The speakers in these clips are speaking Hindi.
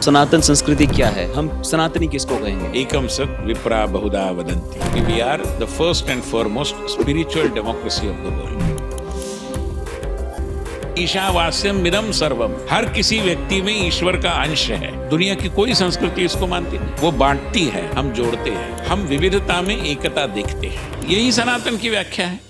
सनातन संस्कृति क्या है? हम सनातनी किसको कहेंगे? एकम सत विप्रा बहुधा वदंती। We are the first and foremost spiritual democracy of the world. ईशावास्यम इदम सर्वम। हर किसी व्यक्ति में ईश्वर का अंश है। दुनिया की कोई संस्कृति इसको मानती नहीं। वो बांटती है, हम जोड़ते हैं। हम विविधता में एकता देखते हैं। यही सनातन की व्याख्या है।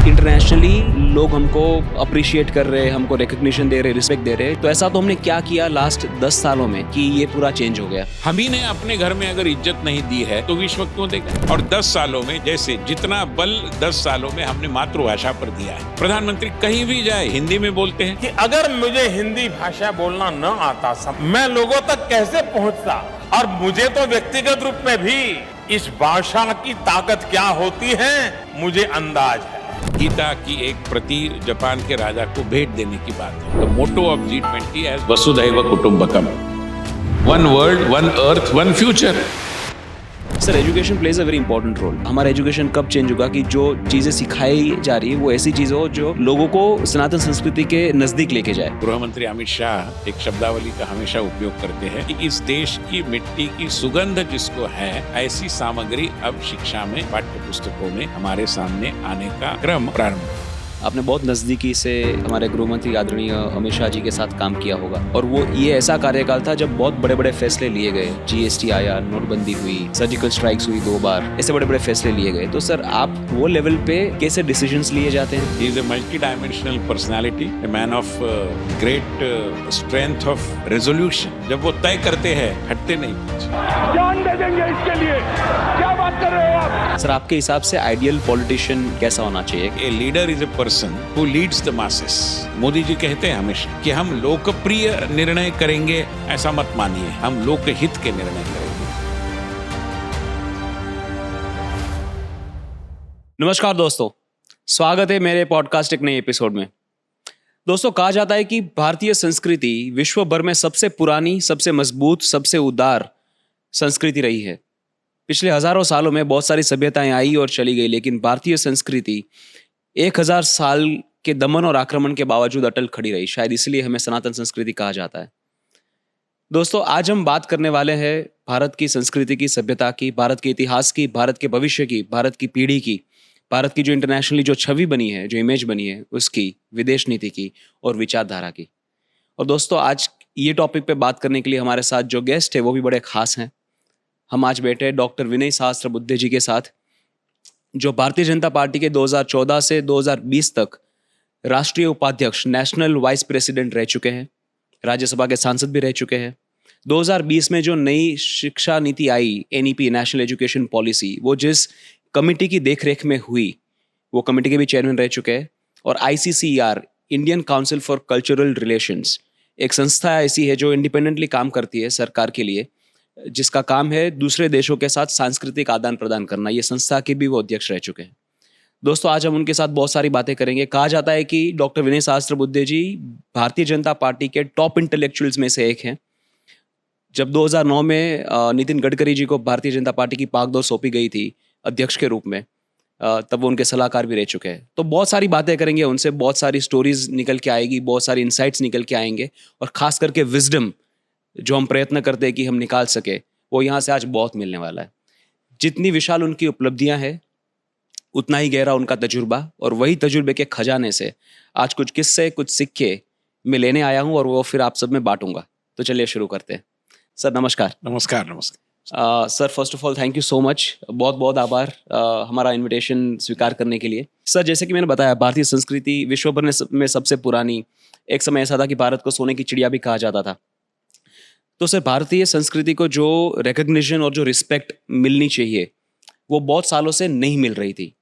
इंटरनेशनली लोग हमको अप्रिशिएट कर रहे हैं, हमको रिकग्निशन दे रहे, रिस्पेक्ट दे रहे हैं। तो ऐसा तो हमने क्या किया लास्ट 10 सालों में कि ये पूरा चेंज हो गया? हम ही ने अपने घर में अगर इज्जत नहीं दी है तो विश्व क्यों देगा? और 10 सालों में जैसे जितना बल 10 सालों में हमने मातृभाषा पर दिया है। प्रधानमंत्री कहीं भी जाए हिंदी में बोलते हैं कि अगर मुझे हिंदी भाषा बोलना न आता मैं लोगों तक कैसे पहुंचता, और मुझे तो व्यक्तिगत रूप में भी इस भाषा की ताकत क्या होती है मुझे अंदाज है। गीता की एक प्रति जापान के राजा को भेंट देने की बात है। The motto of G20 as वसुधैव कुटुंबकम, one world, one earth, one future. Sir, education plays a very important role. हमारा एजुकेशन कब चेंज होगा कि जो चीजें सिखाई जा रही है वो ऐसी चीज हो जो लोगों को सनातन संस्कृति के नजदीक लेके जाए। गृह मंत्री अमित शाह एक शब्दावली का हमेशा उपयोग करते हैं कि इस देश की मिट्टी की सुगंध जिसको है, ऐसी सामग्री अब शिक्षा में, पाठ्य पुस्तकों में हमारे सामने आने का क्रम प्रारंभ। आपने बहुत नज़दीकी से हमारे गृह मंत्री आदरणीय अमित शाह जी के साथ काम किया होगा, और वो ये ऐसा कार्यकाल था जब बहुत बड़े बड़े फैसले लिए गए। जीएसटी आया, नोटबंदी हुई, सर्जिकल स्ट्राइक्स हुई 2 बार, ऐसे बड़े बड़े फैसले लिए गए। तो सर, आप वो लेवल पे कैसे डिसीजंस लिए जाते हैं? He is a multi-dimensional personality, a man of great strength of resolution. जब वो तय करते हैं, हटते नहीं। जान दे देंगे इसके लिए, क्या बात कर रहे हो आप? सर, आपके हिसाब से आइडियल पॉलिटिशियन कैसा होना चाहिए? A leader is a person who leads the masses. Modi ji कहते हैं हमेशा कि हम लोकप्रिय निर्णय करेंगे, ऐसा मत मानिए, हम लोकहित के निर्णय करेंगे। नमस्कार दोस्तों, स्वागत है मेरे पॉडकास्ट एक नए एपिसोड में। दोस्तों, कहा जाता है कि भारतीय संस्कृति विश्व भर में सबसे पुरानी, सबसे मजबूत, सबसे उदार संस्कृति रही है। पिछले हजारों सालों में बहुत सारी सभ्यताएं आई और चली गई, लेकिन भारतीय संस्कृति 1000 साल के दमन और आक्रमण के बावजूद अटल खड़ी रही। शायद इसलिए हमें सनातन संस्कृति कहा जाता है। दोस्तों, आज हम बात करने वाले हैं भारत की संस्कृति की, सभ्यता की, भारत के इतिहास की, भारत के भविष्य की, भारत की पीढ़ी की, भारत की जो इंटरनेशनली जो छवि बनी है, जो इमेज बनी है, उसकी, विदेश नीति की और विचारधारा की। और दोस्तों, आज ये टॉपिक पे बात करने के लिए हमारे साथ जो गेस्ट है वो भी बड़े खास हैं। हम आज बैठे हैं डॉक्टर विनय सहस्त्रबुद्धे जी के साथ, जो भारतीय जनता पार्टी के 2014 से 2020 तक राष्ट्रीय उपाध्यक्ष, नेशनल वाइस प्रेसिडेंट रह चुके हैं, राज्यसभा के सांसद भी रह चुके हैं। 2020 में जो नई शिक्षा नीति आई, एनईपी, नेशनल एजुकेशन पॉलिसी, वो जिस कमेटी की देखरेख में हुई, वो कमेटी के भी चेयरमैन रह चुके हैं। और ICCER, Indian council for cultural relations, एक संस्था ऐसी है जो इंडिपेंडेंटली काम करती है सरकार के लिए, जिसका काम है दूसरे देशों के साथ सांस्कृतिक आदान प्रदान करना। ये संस्था के भी वो अध्यक्ष रह चुके हैं। दोस्तों, आज हम उनके साथ बहुत सारी बातें करेंगे। कहा जाता है कि डॉक्टर विनय सहस्त्रबुद्धे जी भारतीय जनता पार्टी के टॉप इंटेलेक्चुअल्स में से एक हैं। जब 2009 में नितिन गडकरी जी को भारतीय जनता पार्टी की पागडोर सौंपी गई थी अध्यक्ष के रूप में, तब वो उनके सलाहकार भी रह चुके हैं। तो बहुत सारी बातें करेंगे उनसे, बहुत सारी स्टोरीज निकल के आएगी, बहुत सारी इंसाइट्स निकल के आएंगे, और खास करके विजडम जो हम प्रयत्न करते हैं कि हम निकाल सके, वो यहाँ से आज बहुत मिलने वाला है। जितनी विशाल उनकी उपलब्धियां हैं, उतना ही गहरा उनका तजुर्बा, और वही तजुर्बे के खजाने से आज कुछ किस्से, कुछ सिक्के मैं लेने आया हूँ और वो फिर आप सब में बांटूंगा। तो चलिए शुरू करते हैं। सर, नमस्कार। नमस्कार। नमस्कार sir, first of all thank you so much, बहुत बहुत आभार हमारा इनविटेशन स्वीकार करने के लिए। सर, जैसे कि मैंने बताया, भारतीय संस्कृति विश्व भर में सबसे पुरानी। एक समय ऐसा था कि भारत को सोने की चिड़िया भी कहा जाता था। तो सर, भारतीय संस्कृति को जो रिकग्निशन और जो रिस्पेक्ट मिलनी चाहिए, वो बहुत सालों से नहीं मिल रही थी।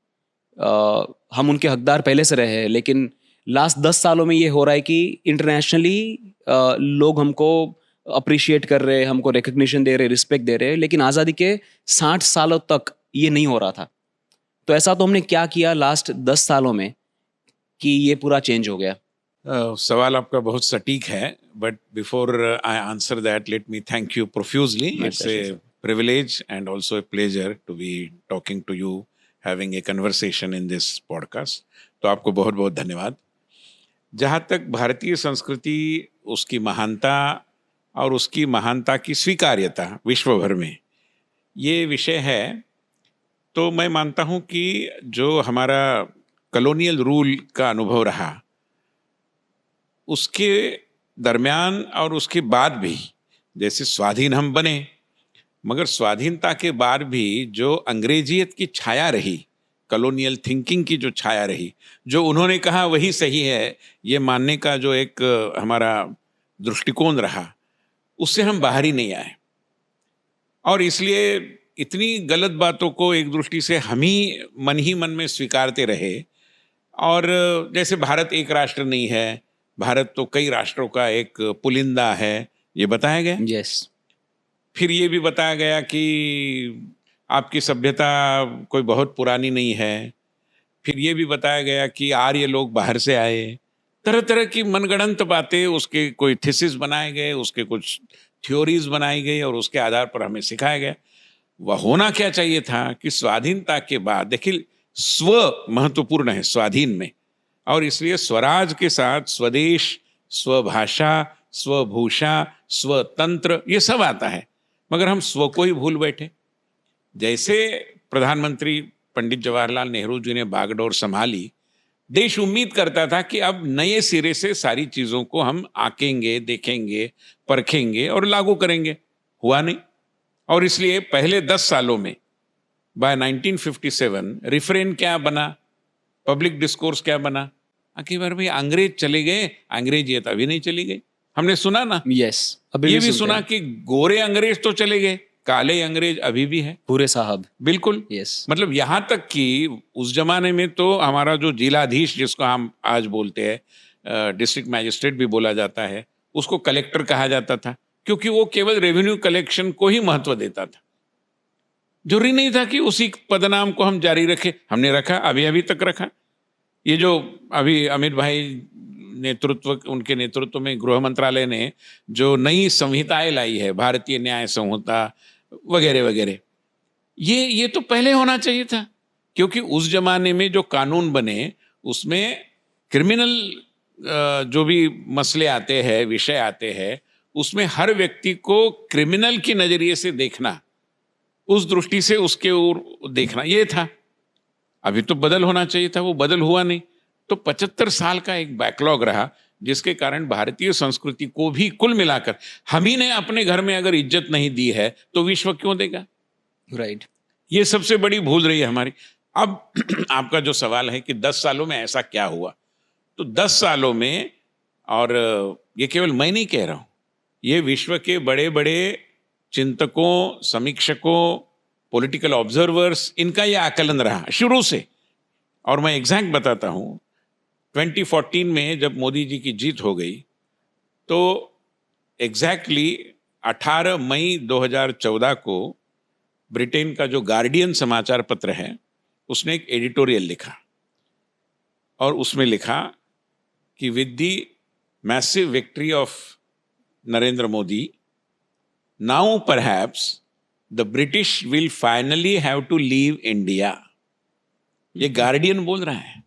हम उनके हकदार पहले से रहे हैं, लेकिन लास्ट 10 सालों में ये हो रहा है कि इंटरनेशनली लोग हमको अप्रिशिएट कर रहे हैं, हमको रिकग्निशन दे रहे, रिस्पेक्ट दे रहे हैं, लेकिन आज़ादी के 60 सालों तक ये नहीं हो रहा था। तो ऐसा तो हमने क्या किया लास्ट 10 सालों में कि ये पूरा चेंज हो गया? सवाल आपका बहुत सटीक है, but before I answer that, let me thank you profusely. It's a privilege and also a pleasure to be talking to you having a conversation in this podcast. तो आपको बहुत बहुत धन्यवाद। जहाँ तक भारतीय संस्कृति, उसकी महानता और उसकी महानता की स्वीकार्यता विश्व भर में, ये विषय है, तो मैं मानता हूँ कि जो हमारा कॉलोनियल रूल का अनुभव रहा, उसके दरमियान और उसके बाद भी, जैसे स्वाधीन हम बने, मगर स्वाधीनता के बाद भी जो अंग्रेजियत की छाया रही, कॉलोनियल थिंकिंग की जो छाया रही, जो उन्होंने कहा वही सही है, ये मानने का जो एक हमारा दृष्टिकोण रहा, उससे हम बाहर ही नहीं आए। और इसलिए इतनी गलत बातों को एक दृष्टि से हम ही मन में स्वीकारते रहे। और जैसे भारत एक राष्ट्र नहीं है, भारत तो कई राष्ट्रों का एक पुलिंदा है, ये बताया गया। यस। फिर ये भी बताया गया कि आपकी सभ्यता कोई बहुत पुरानी नहीं है। फिर ये भी बताया गया कि आर्य लोग बाहर से आए। तरह तरह की मनगढ़ंत बातें, उसके कोई थीसिस बनाए गए, उसके कुछ थ्योरीज बनाई गई और उसके आधार पर हमें सिखाया गया। वह होना क्या चाहिए था कि स्वाधीनता के बाद, देखिए स्व महत्वपूर्ण है स्वाधीन में, और इसलिए स्वराज के साथ स्वदेश, स्वभाषा, स्वभूषा, स्वतंत्र, ये सब आता है, मगर हम स्व को ही भूल बैठे। जैसे प्रधानमंत्री पंडित जवाहरलाल नेहरू जी ने बागडोर संभाली, देश उम्मीद करता था कि अब नए सिरे से सारी चीजों को हम आंकेंगे, देखेंगे, परखेंगे और लागू करेंगे। हुआ नहीं। और इसलिए पहले 10 सालों में, बाय 1957, रिफ्रेन क्या बना, पब्लिक डिस्कोर्स क्या बना, कि भाई अंग्रेज चले गए, अंग्रेजियत अभी नहीं चली गई। हमने सुना ना। यस, अभी ये भी सुनते सुना हैं। कि गोरे अंग्रेज तो चले गए, काले अंग्रेज अभी भी है। पूरे साहब। बिल्कुल। यस। मतलब यहां तक कि उस जमाने में तो हमारा जो जिलाधीश, जिसको हम आज बोलते हैं, डिस्ट्रिक्ट मैजिस्ट्रेट भी बोला जाता है, उसको कलेक्टर कहा जाता था, क्योंकि वो केवल रेवेन्यू कलेक्शन को ही महत्व देता था। जरूरी नहीं था कि उसी पदनाम को हम जारी रखें। हमने रखा, अभी तक रखा। ये जो अभी अमित भाई उनके नेतृत्व में गृह मंत्रालय ने जो नई संहिताएं लाई है, भारतीय न्याय संहिता वगैरह वगैरह, ये तो पहले होना चाहिए था, क्योंकि उस जमाने में जो कानून बने उसमें क्रिमिनल जो भी मसले आते हैं, विषय आते हैं, उसमें हर व्यक्ति को क्रिमिनल के नजरिए से देखना, उस दृष्टि से उसके ओर देखना, ये था। अभी तो बदल होना चाहिए था, वो बदल हुआ नहीं। तो 75 साल का एक बैकलॉग रहा, जिसके कारण भारतीय संस्कृति को भी कुल मिलाकर हम ही ने अपने घर में अगर इज्जत नहीं दी है तो विश्व क्यों देगा। राइट। ये सबसे बड़ी भूल रही है हमारी। अब आपका जो सवाल है कि 10 सालों में ऐसा क्या हुआ, तो 10 सालों में, और ये केवल मैं नहीं कह रहा हूं, ये विश्व के बड़े बड़े चिंतकों, समीक्षकों, पॉलिटिकल ऑब्जर्वर्स, इनका ये आकलन रहा शुरू से। और मैं एग्जैक्ट बताता हूं, 2014 में जब मोदी जी की जीत हो गई, तो एग्जैक्टली 18 मई 2014 को ब्रिटेन का जो गार्डियन समाचार पत्र है, उसने एक एडिटोरियल लिखा, और उसमें लिखा कि with the massive victory of Narendra Modi, now perhaps the British will finally have to leave India. ये गार्डियन बोल रहा है,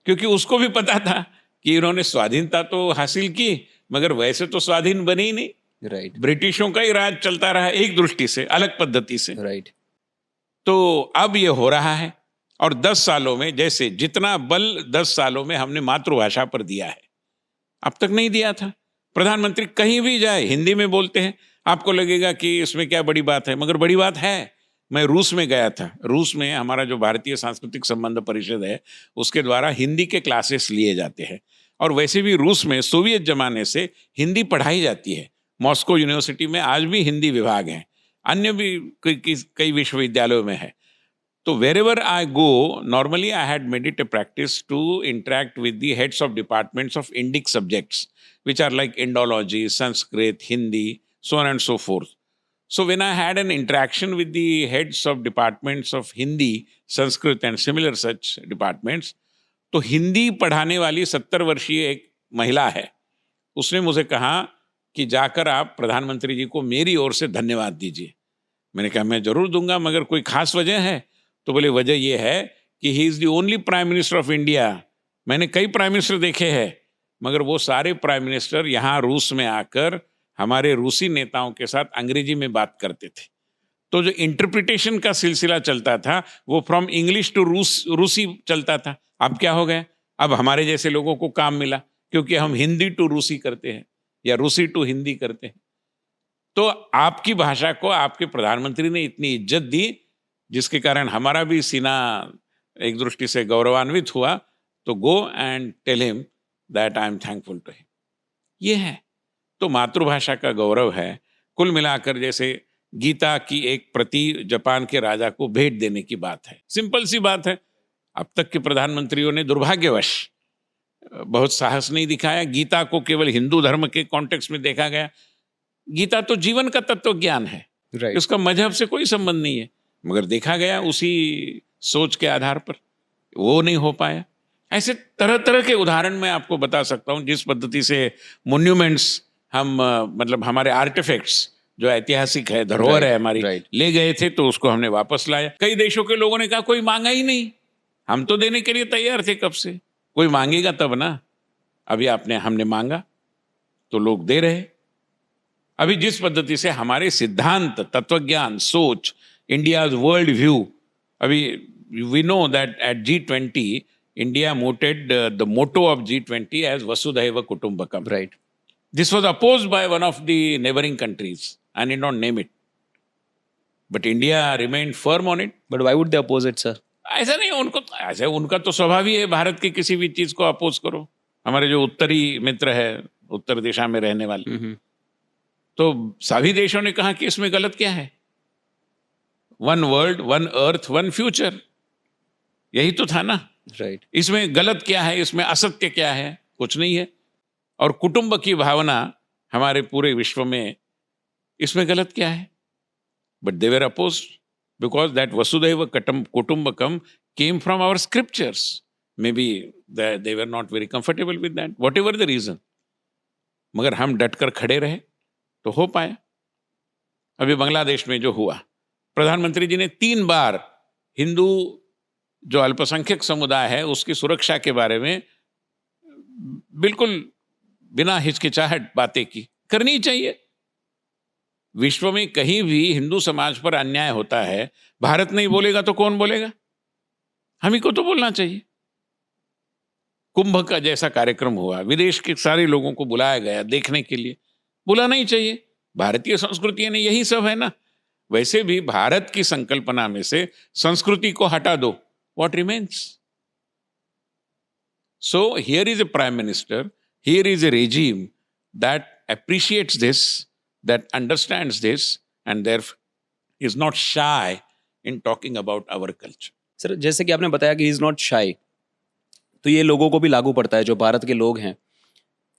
क्योंकि उसको भी पता था कि इन्होंने स्वाधीनता तो हासिल की, मगर वैसे तो स्वाधीन बने ही नहीं। राइट। ब्रिटिशों का ही राज चलता रहा एक दृष्टि से, अलग पद्धति से। राइट। तो अब ये हो रहा है। और 10 सालों में, जैसे जितना बल 10 सालों में हमने मातृभाषा पर दिया है, अब तक नहीं दिया था। प्रधानमंत्री कहीं भी जाए हिंदी में बोलते हैं, आपको लगेगा कि इसमें क्या बड़ी बात है, मगर बड़ी बात है। मैं रूस में गया था। रूस में हमारा जो भारतीय सांस्कृतिक संबंध परिषद है, उसके द्वारा हिंदी के क्लासेस लिए जाते हैं, और वैसे भी रूस में सोवियत जमाने से हिंदी पढ़ाई जाती है। मॉस्को यूनिवर्सिटी में आज भी हिंदी विभाग है, अन्य भी कई विश्वविद्यालयों में है। तो wherever I go, normally I had made it a practice to interact with the heads of departments of Indic subjects, which are like Indology, Sanskrit, Hindi, so on and so forth. So when I had an interaction with the heads of departments of Hindi, Sanskrit and similar such departments, तो हिंदी पढ़ाने वाली 70 वर्षीय एक महिला है, उसने मुझे कहा कि जाकर आप प्रधानमंत्री जी को मेरी ओर से धन्यवाद दीजिए। मैंने कहा मैं जरूर दूंगा, मगर कोई खास वजह है? तो बोले वजह ये है कि he is the only prime minister of India. मैंने कई प्राइम मिनिस्टर देखे हैं, मगर वो सारे प्राइम मिनिस्टर यहाँ रूस में आकर हमारे रूसी नेताओं के साथ अंग्रेजी में बात करते थे। तो जो इंटरप्रिटेशन का सिलसिला चलता था वो फ्रॉम इंग्लिश टू रूसी चलता था। अब क्या हो गया, अब हमारे जैसे लोगों को काम मिला, क्योंकि हम हिंदी टू रूसी करते हैं या रूसी टू हिंदी करते हैं। तो आपकी भाषा को आपके प्रधानमंत्री ने इतनी इज्जत दी, जिसके कारण हमारा भी सीना एक दृष्टि से गौरवान्वित हुआ। तो go and tell him that I am thankful to him. ये है तो मातृभाषा का गौरव है। कुल मिलाकर जैसे गीता की एक प्रति जापान के राजा को भेंट देने की बात है, सिंपल सी बात है। अब तक के प्रधानमंत्रियों ने दुर्भाग्यवश बहुत साहस नहीं दिखाया। गीता को केवल हिंदू धर्म के कॉन्टेक्स्ट में देखा गया। गीता तो जीवन का तत्व ज्ञान है, राइट। उसका मजहब से कोई संबंध नहीं है, मगर देखा गया उसी सोच के आधार पर वो नहीं हो पाया। ऐसे तरह तरह के उदाहरण मैं आपको बता सकता हूँ। जिस पद्धति से मोन्यूमेंट्स हम मतलब हमारे आर्टिफैक्ट्स जो ऐतिहासिक है, धरोहर है हमारी, ले गए थे तो उसको हमने वापस लाया। कई देशों के लोगों ने कहा कोई मांगा ही नहीं, हम तो देने के लिए तैयार थे कब से, कोई मांगेगा तब ना। अभी हमने मांगा तो लोग दे रहे। अभी जिस पद्धति से हमारे सिद्धांत, तत्वज्ञान, सोच, इंडियाज वर्ल्ड व्यू, अभी we know that at G20 India mooted the motto of G20 as Vasudhaiva Kutumbakam. Right. This was opposed by one of the neighboring countries. I need not name it. But India remained firm on it. But why would they oppose it, sir? ऐसा नहीं, उनका तो स्वभाव ही है भारत की किसी भी चीज को अपोज करो। हमारे जो उत्तरी मित्र है, उत्तर दिशा में रहने वाले, तो सभी देशों ने कहा कि इसमें गलत क्या है। One world, one earth, one future, यही तो था ना। राइट। इसमें गलत क्या है, इसमें असत्य क्या है, कुछ नहीं है। और कुटुंब की भावना हमारे पूरे विश्व में, इसमें गलत क्या है। But they were opposed because that Vasudhaiva Kutumbakam came from our scriptures. Maybe they were not very comfortable with that, whatever the reason. मगर हम डटकर खड़े रहे तो हो पाया। अभी बांग्लादेश में जो हुआ, प्रधानमंत्री जी ने 3 बार हिंदू जो अल्पसंख्यक समुदाय है उसकी सुरक्षा के बारे में बिल्कुल बिना हिचकिचाहट बातें की। करनी चाहिए। विश्व में कहीं भी हिंदू समाज पर अन्याय होता है, भारत नहीं बोलेगा तो कौन बोलेगा? हम ही को तो बोलना चाहिए। कुंभ का जैसा कार्यक्रम हुआ, विदेश के सारे लोगों को बुलाया गया देखने के लिए, बुलाना ही चाहिए। भारतीय संस्कृति ने यही सब है ना। वैसे भी भारत की संकल्पना में से संस्कृति को हटा दो, what remains? So here is a prime minister, here is a regime that appreciates this, that understands this, and therefore is not shy in talking about our culture. Sir, जैसे कि आपने बताया कि ही इज नॉट शाई, तो ये लोगों को भी लागू पड़ता है जो भारत के लोग हैं।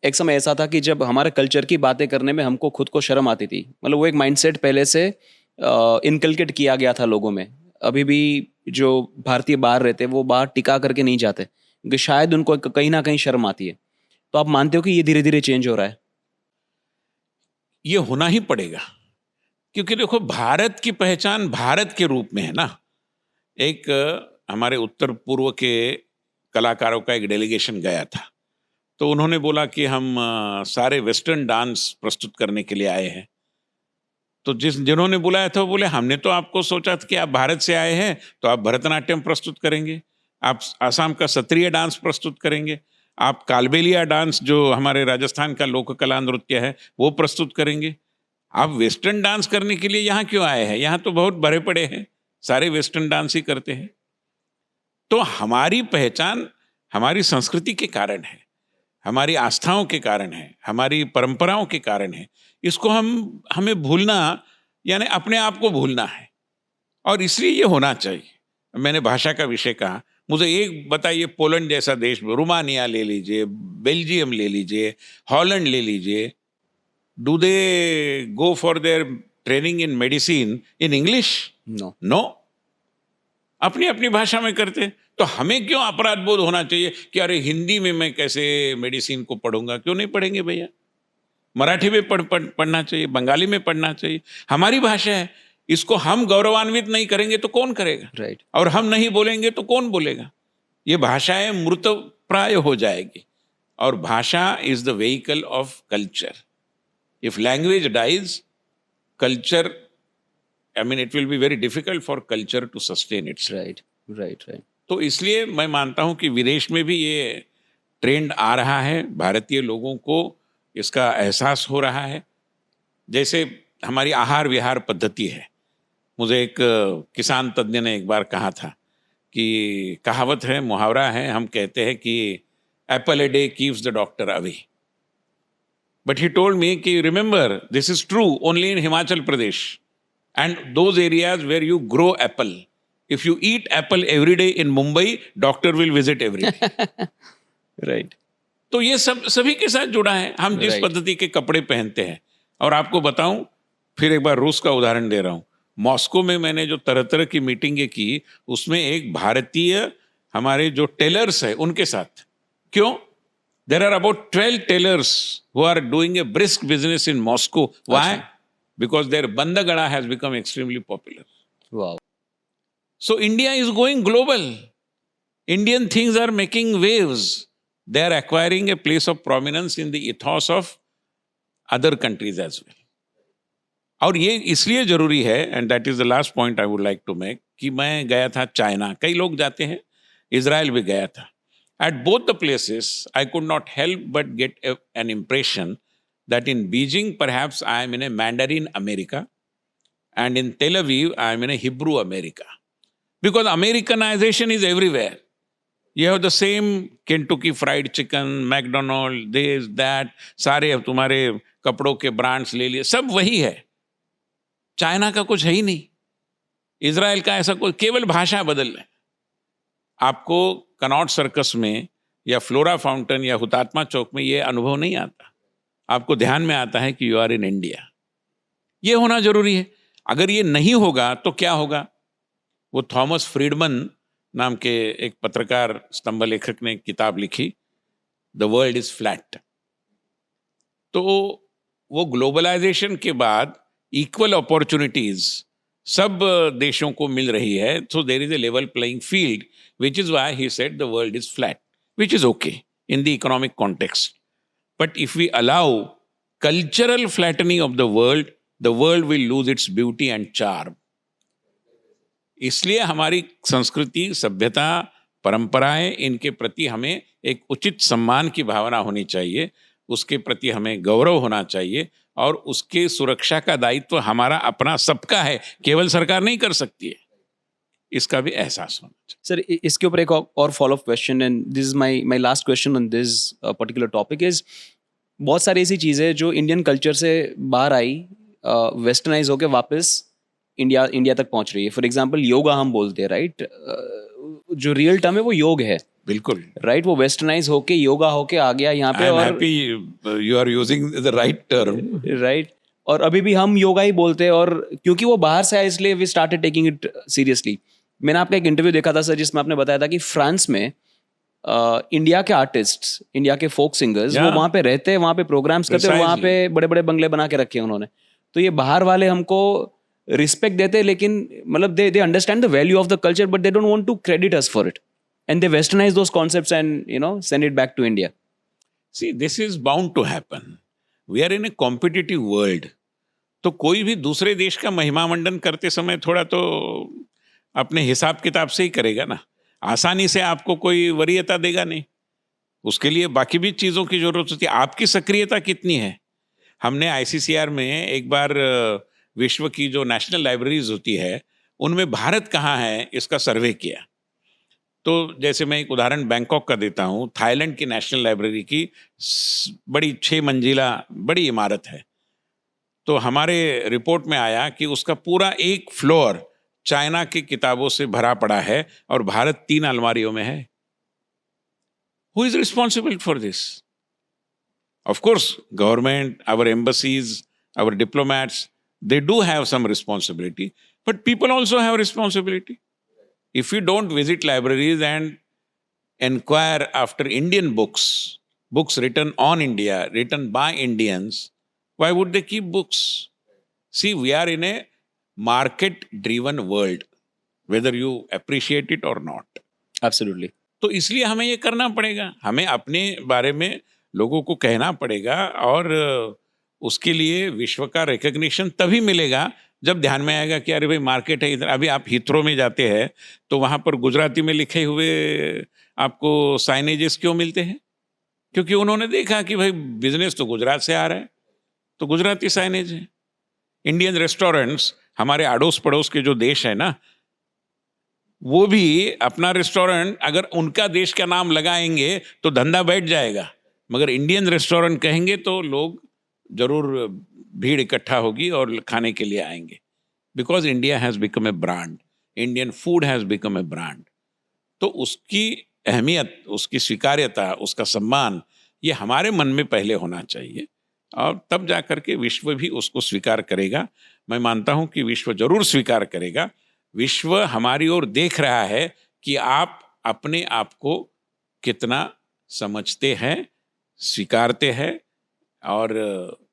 एक समय ऐसा था कि जब हमारे कल्चर की बातें करने में हमको खुद को शर्म आती थी, मतलब वो एक माइंडसेट पहले से इनकलकेट किया गया था लोगों में। अभी भी जो भारतीय बाहर रहते हैं वो बाहर टिका करके नहीं जाते, क्योंकि शायद उनको कहीं ना कहीं शर्म आती है। तो आप मानते हो कि ये धीरे धीरे चेंज हो रहा है? ये होना ही पड़ेगा, क्योंकि देखो भारत की पहचान भारत के रूप में है ना। एक हमारे उत्तर पूर्व के कलाकारों का एक डेलीगेशन गया था, तो उन्होंने बोला कि हम सारे वेस्टर्न डांस प्रस्तुत करने के लिए आए हैं। तो जिन्होंने बुलाया था वो बोले हमने तो आपको सोचा था कि आप भारत से आए हैं तो आप भरतनाट्यम प्रस्तुत करेंगे, आप आसाम का सत्रिय डांस प्रस्तुत करेंगे, आप कालबेलिया डांस जो हमारे राजस्थान का लोक कला नृत्य है वो प्रस्तुत करेंगे। आप वेस्टर्न डांस करने के लिए यहाँ क्यों आए हैं? यहाँ तो बहुत भरे पड़े हैं, सारे वेस्टर्न डांस ही करते हैं। तो हमारी पहचान हमारी संस्कृति के कारण है, हमारी आस्थाओं के कारण है, हमारी परंपराओं के कारण है। इसको हमें भूलना यानी अपने आप को भूलना है, और इसलिए ये होना चाहिए। मैंने भाषा का विषय कहा, मुझे एक बताइए, पोलैंड जैसा देश, रोमानिया ले लीजिए, बेल्जियम ले लीजिए, हॉलैंड ले लीजिए, do they go for their training in medicine in English? No, अपनी अपनी भाषा में करते। तो हमें क्यों अपराध बोध होना चाहिए कि अरे हिंदी में मैं कैसे मेडिसिन को पढ़ूंगा? क्यों नहीं पढ़ेंगे भैया? मराठी में पढ़ना चाहिए, बंगाली में पढ़ना चाहिए, हमारी भाषा है। इसको हम गौरवान्वित नहीं करेंगे तो कौन करेगा? राइट और हम नहीं बोलेंगे तो कौन बोलेगा? ये भाषाएं मृत प्राय हो जाएगी। और भाषा is the vehicle of culture. If language dies, culture, I mean it will be very difficult for culture to sustain its. Right right right तो इसलिए मैं मानता हूं कि विदेश में भी ये ट्रेंड आ रहा है, भारतीय लोगों को इसका एहसास हो रहा है। जैसे हमारी आहार विहार पद्धति है, मुझे एक किसान तज्ञ ने एक बार कहा था कि कहावत है, मुहावरा है, हम कहते हैं कि apple a day keeps the doctor away. But he told me कि remember this is true only in Himachal Pradesh and those areas where you grow apple. If you eat apple every day in Mumbai, doctor will visit every day. Right तो ये सब सभी के साथ जुड़ा है। हम जिस Right. पद्धति के कपड़े पहनते हैं, और आपको बताऊं, फिर एक बार रूस का उदाहरण दे रहा हूं। मॉस्को में मैंने जो तरह तरह की मीटिंगें की, उसमें एक भारतीय हमारे जो टेलर्स है उनके साथ। क्यों? There are about 12 tailors who are doing a brisk business in Moscow. Why? Because there bandhgala has become extremely popular. Wow So India is going global. Indian things are making waves. They are acquiring a place of prominence in the ethos of other countries as well. और ये इसलिए जरूरी है, and that is the last point I would like to make, कि मैं गया था चाइना, कई लोग जाते हैं, इजराइल भी गया था। At both the places I could not help but get an impression that in Beijing perhaps I am in A Mandarin America and in Tel Aviv I am in a Hebrew America, because Americanization is everywhere. You have the same Kentucky Fried Chicken, McDonald, this that, सारे अब तुम्हारे कपड़ों के ब्रांड्स ले लिए, सब वही है। चाइना का कुछ है ही नहीं, इजराइल का ऐसा कुछ, केवल भाषा बदल है। आपको कनॉट सर्कस में या फ्लोरा फाउंटेन या हुतात्मा चौक में ये अनुभव नहीं आता, आपको ध्यान में आता है कि यू आर इन इंडिया। ये होना जरूरी है। अगर ये नहीं होगा तो क्या होगा? वो थॉमस फ्रीडमन नाम के एक पत्रकार स्तंभ लेखक ने किताब लिखी, द वर्ल्ड इज फ्लैट। तो वो ग्लोबलाइजेशन के बाद इक्वल अपॉर्चुनिटीज सब देशों को मिल रही है, so there is a level playing field, which is why he said the world is flat, which is okay in the economic context. But if we allow cultural flattening of the world will lose its beauty and charm. इसलिए हमारी संस्कृति, सभ्यता, परंपराएं, इनके प्रति हमें एक उचित सम्मान की भावना होनी चाहिए, उसके प्रति हमें गौरव होना चाहिए, और उसके सुरक्षा का दायित्व हमारा अपना सबका है, केवल सरकार नहीं कर सकती है, इसका भी एहसास होना चाहिए। सर, इसके ऊपर एक और follow up question, and this is my last question on this particular topic is, बहुत सारी ऐसी चीज़ें जो इंडियन कल्चर से बाहर आई, वेस्टर्नाइज होकर वापस इंडिया तक पहुंच रही है। फॉर एग्जांपल योगा हम बोलते हैं, राइट? जो रियल टर्म है वो योग है, बिल्कुल राइट? वो वेस्टर्नाइज होके योगा होके आ गया यहाँ पे, और you are using the right term, right? और अभी भी हम योगा ही बोलते हैं, और क्योंकि वो बाहर से आया इसलिए we started taking it seriously. मैंने आपका एक इंटरव्यू देखा था सर, जिसमें आपने बताया था कि फ्रांस में इंडिया के आर्टिस्ट्स, इंडिया के फोक सिंगर्स, वो वहाँ पे रहते हैं, वहाँ पे प्रोग्राम्स करते हैं, वहाँ पे बड़े बड़े बंगले बना के रखे हैं उन्होंने। तो ये बाहर वाले हमको रिस्पेक्ट देते हैं, लेकिन मतलब they understand the value of the culture, but they don't want to credit us for it, and they westernise those concepts and send it back to India. See, this is bound to happen. We are in a competitive world. तो कोई भी दूसरे देश का महिमा मंडन करते समय थोड़ा तो अपने हिसाब किताब से ही करेगा ना। आसानी से आपको कोई वरीयता देगा नहीं, उसके लिए बाकी भी चीज़ों की जरूरत होती है। आपकी सक्रियता कितनी है? हमने ICCR में एक बार विश्व की जो नेशनल लाइब्रेरीज होती है उनमें भारत कहाँ है इसका सर्वे किया। तो जैसे मैं एक उदाहरण बैंकॉक का देता हूँ, थाईलैंड की नेशनल लाइब्रेरी की बड़ी 6 मंजिला बड़ी इमारत है। तो हमारे रिपोर्ट में आया कि उसका पूरा एक फ्लोर चाइना की किताबों से भरा पड़ा है और भारत 3 अलमारियों में है। Who is responsible for this? Of course, government, our embassies, our diplomats, they do have some responsibility, but people also have responsibility. If you don't visit libraries and inquire after Indian books, books written on India, written by Indians, why would they keep books? See, we are in a market driven world, whether you appreciate it और नॉट। एब्सोल्युटली। तो इसलिए हमें ये करना पड़ेगा, हमें अपने बारे में लोगों को कहना पड़ेगा, और उसके लिए विश्व का रिकग्निशन तभी मिलेगा जब ध्यान में आएगा कि अरे भाई मार्केट है इधर। अभी आप हीथ्रो में जाते हैं तो वहाँ पर गुजराती में लिखे हुए आपको साइनेजेस क्यों मिलते हैं? क्योंकि उन्होंने देखा कि भाई बिजनेस तो गुजरात से आ रहा है, तो गुजराती साइनेज है। इंडियन रेस्टोरेंट्स, हमारे अड़ोस पड़ोस के जो देश है ना, वो भी अपना रेस्टोरेंट अगर उनका देश का नाम लगाएंगे तो धंधा बैठ जाएगा, मगर इंडियन रेस्टोरेंट कहेंगे तो लोग जरूर भीड़ इकट्ठा होगी और खाने के लिए आएंगे, because India has become a brand, Indian food has become a brand. तो उसकी अहमियत, उसकी स्वीकार्यता, उसका सम्मान, ये हमारे मन में पहले होना चाहिए, और तब जा कर के विश्व भी उसको स्वीकार करेगा। मैं मानता हूँ कि विश्व जरूर स्वीकार करेगा। विश्व हमारी ओर देख रहा है कि आप अपने आप को कितना समझते हैं, स्वीकारते हैं और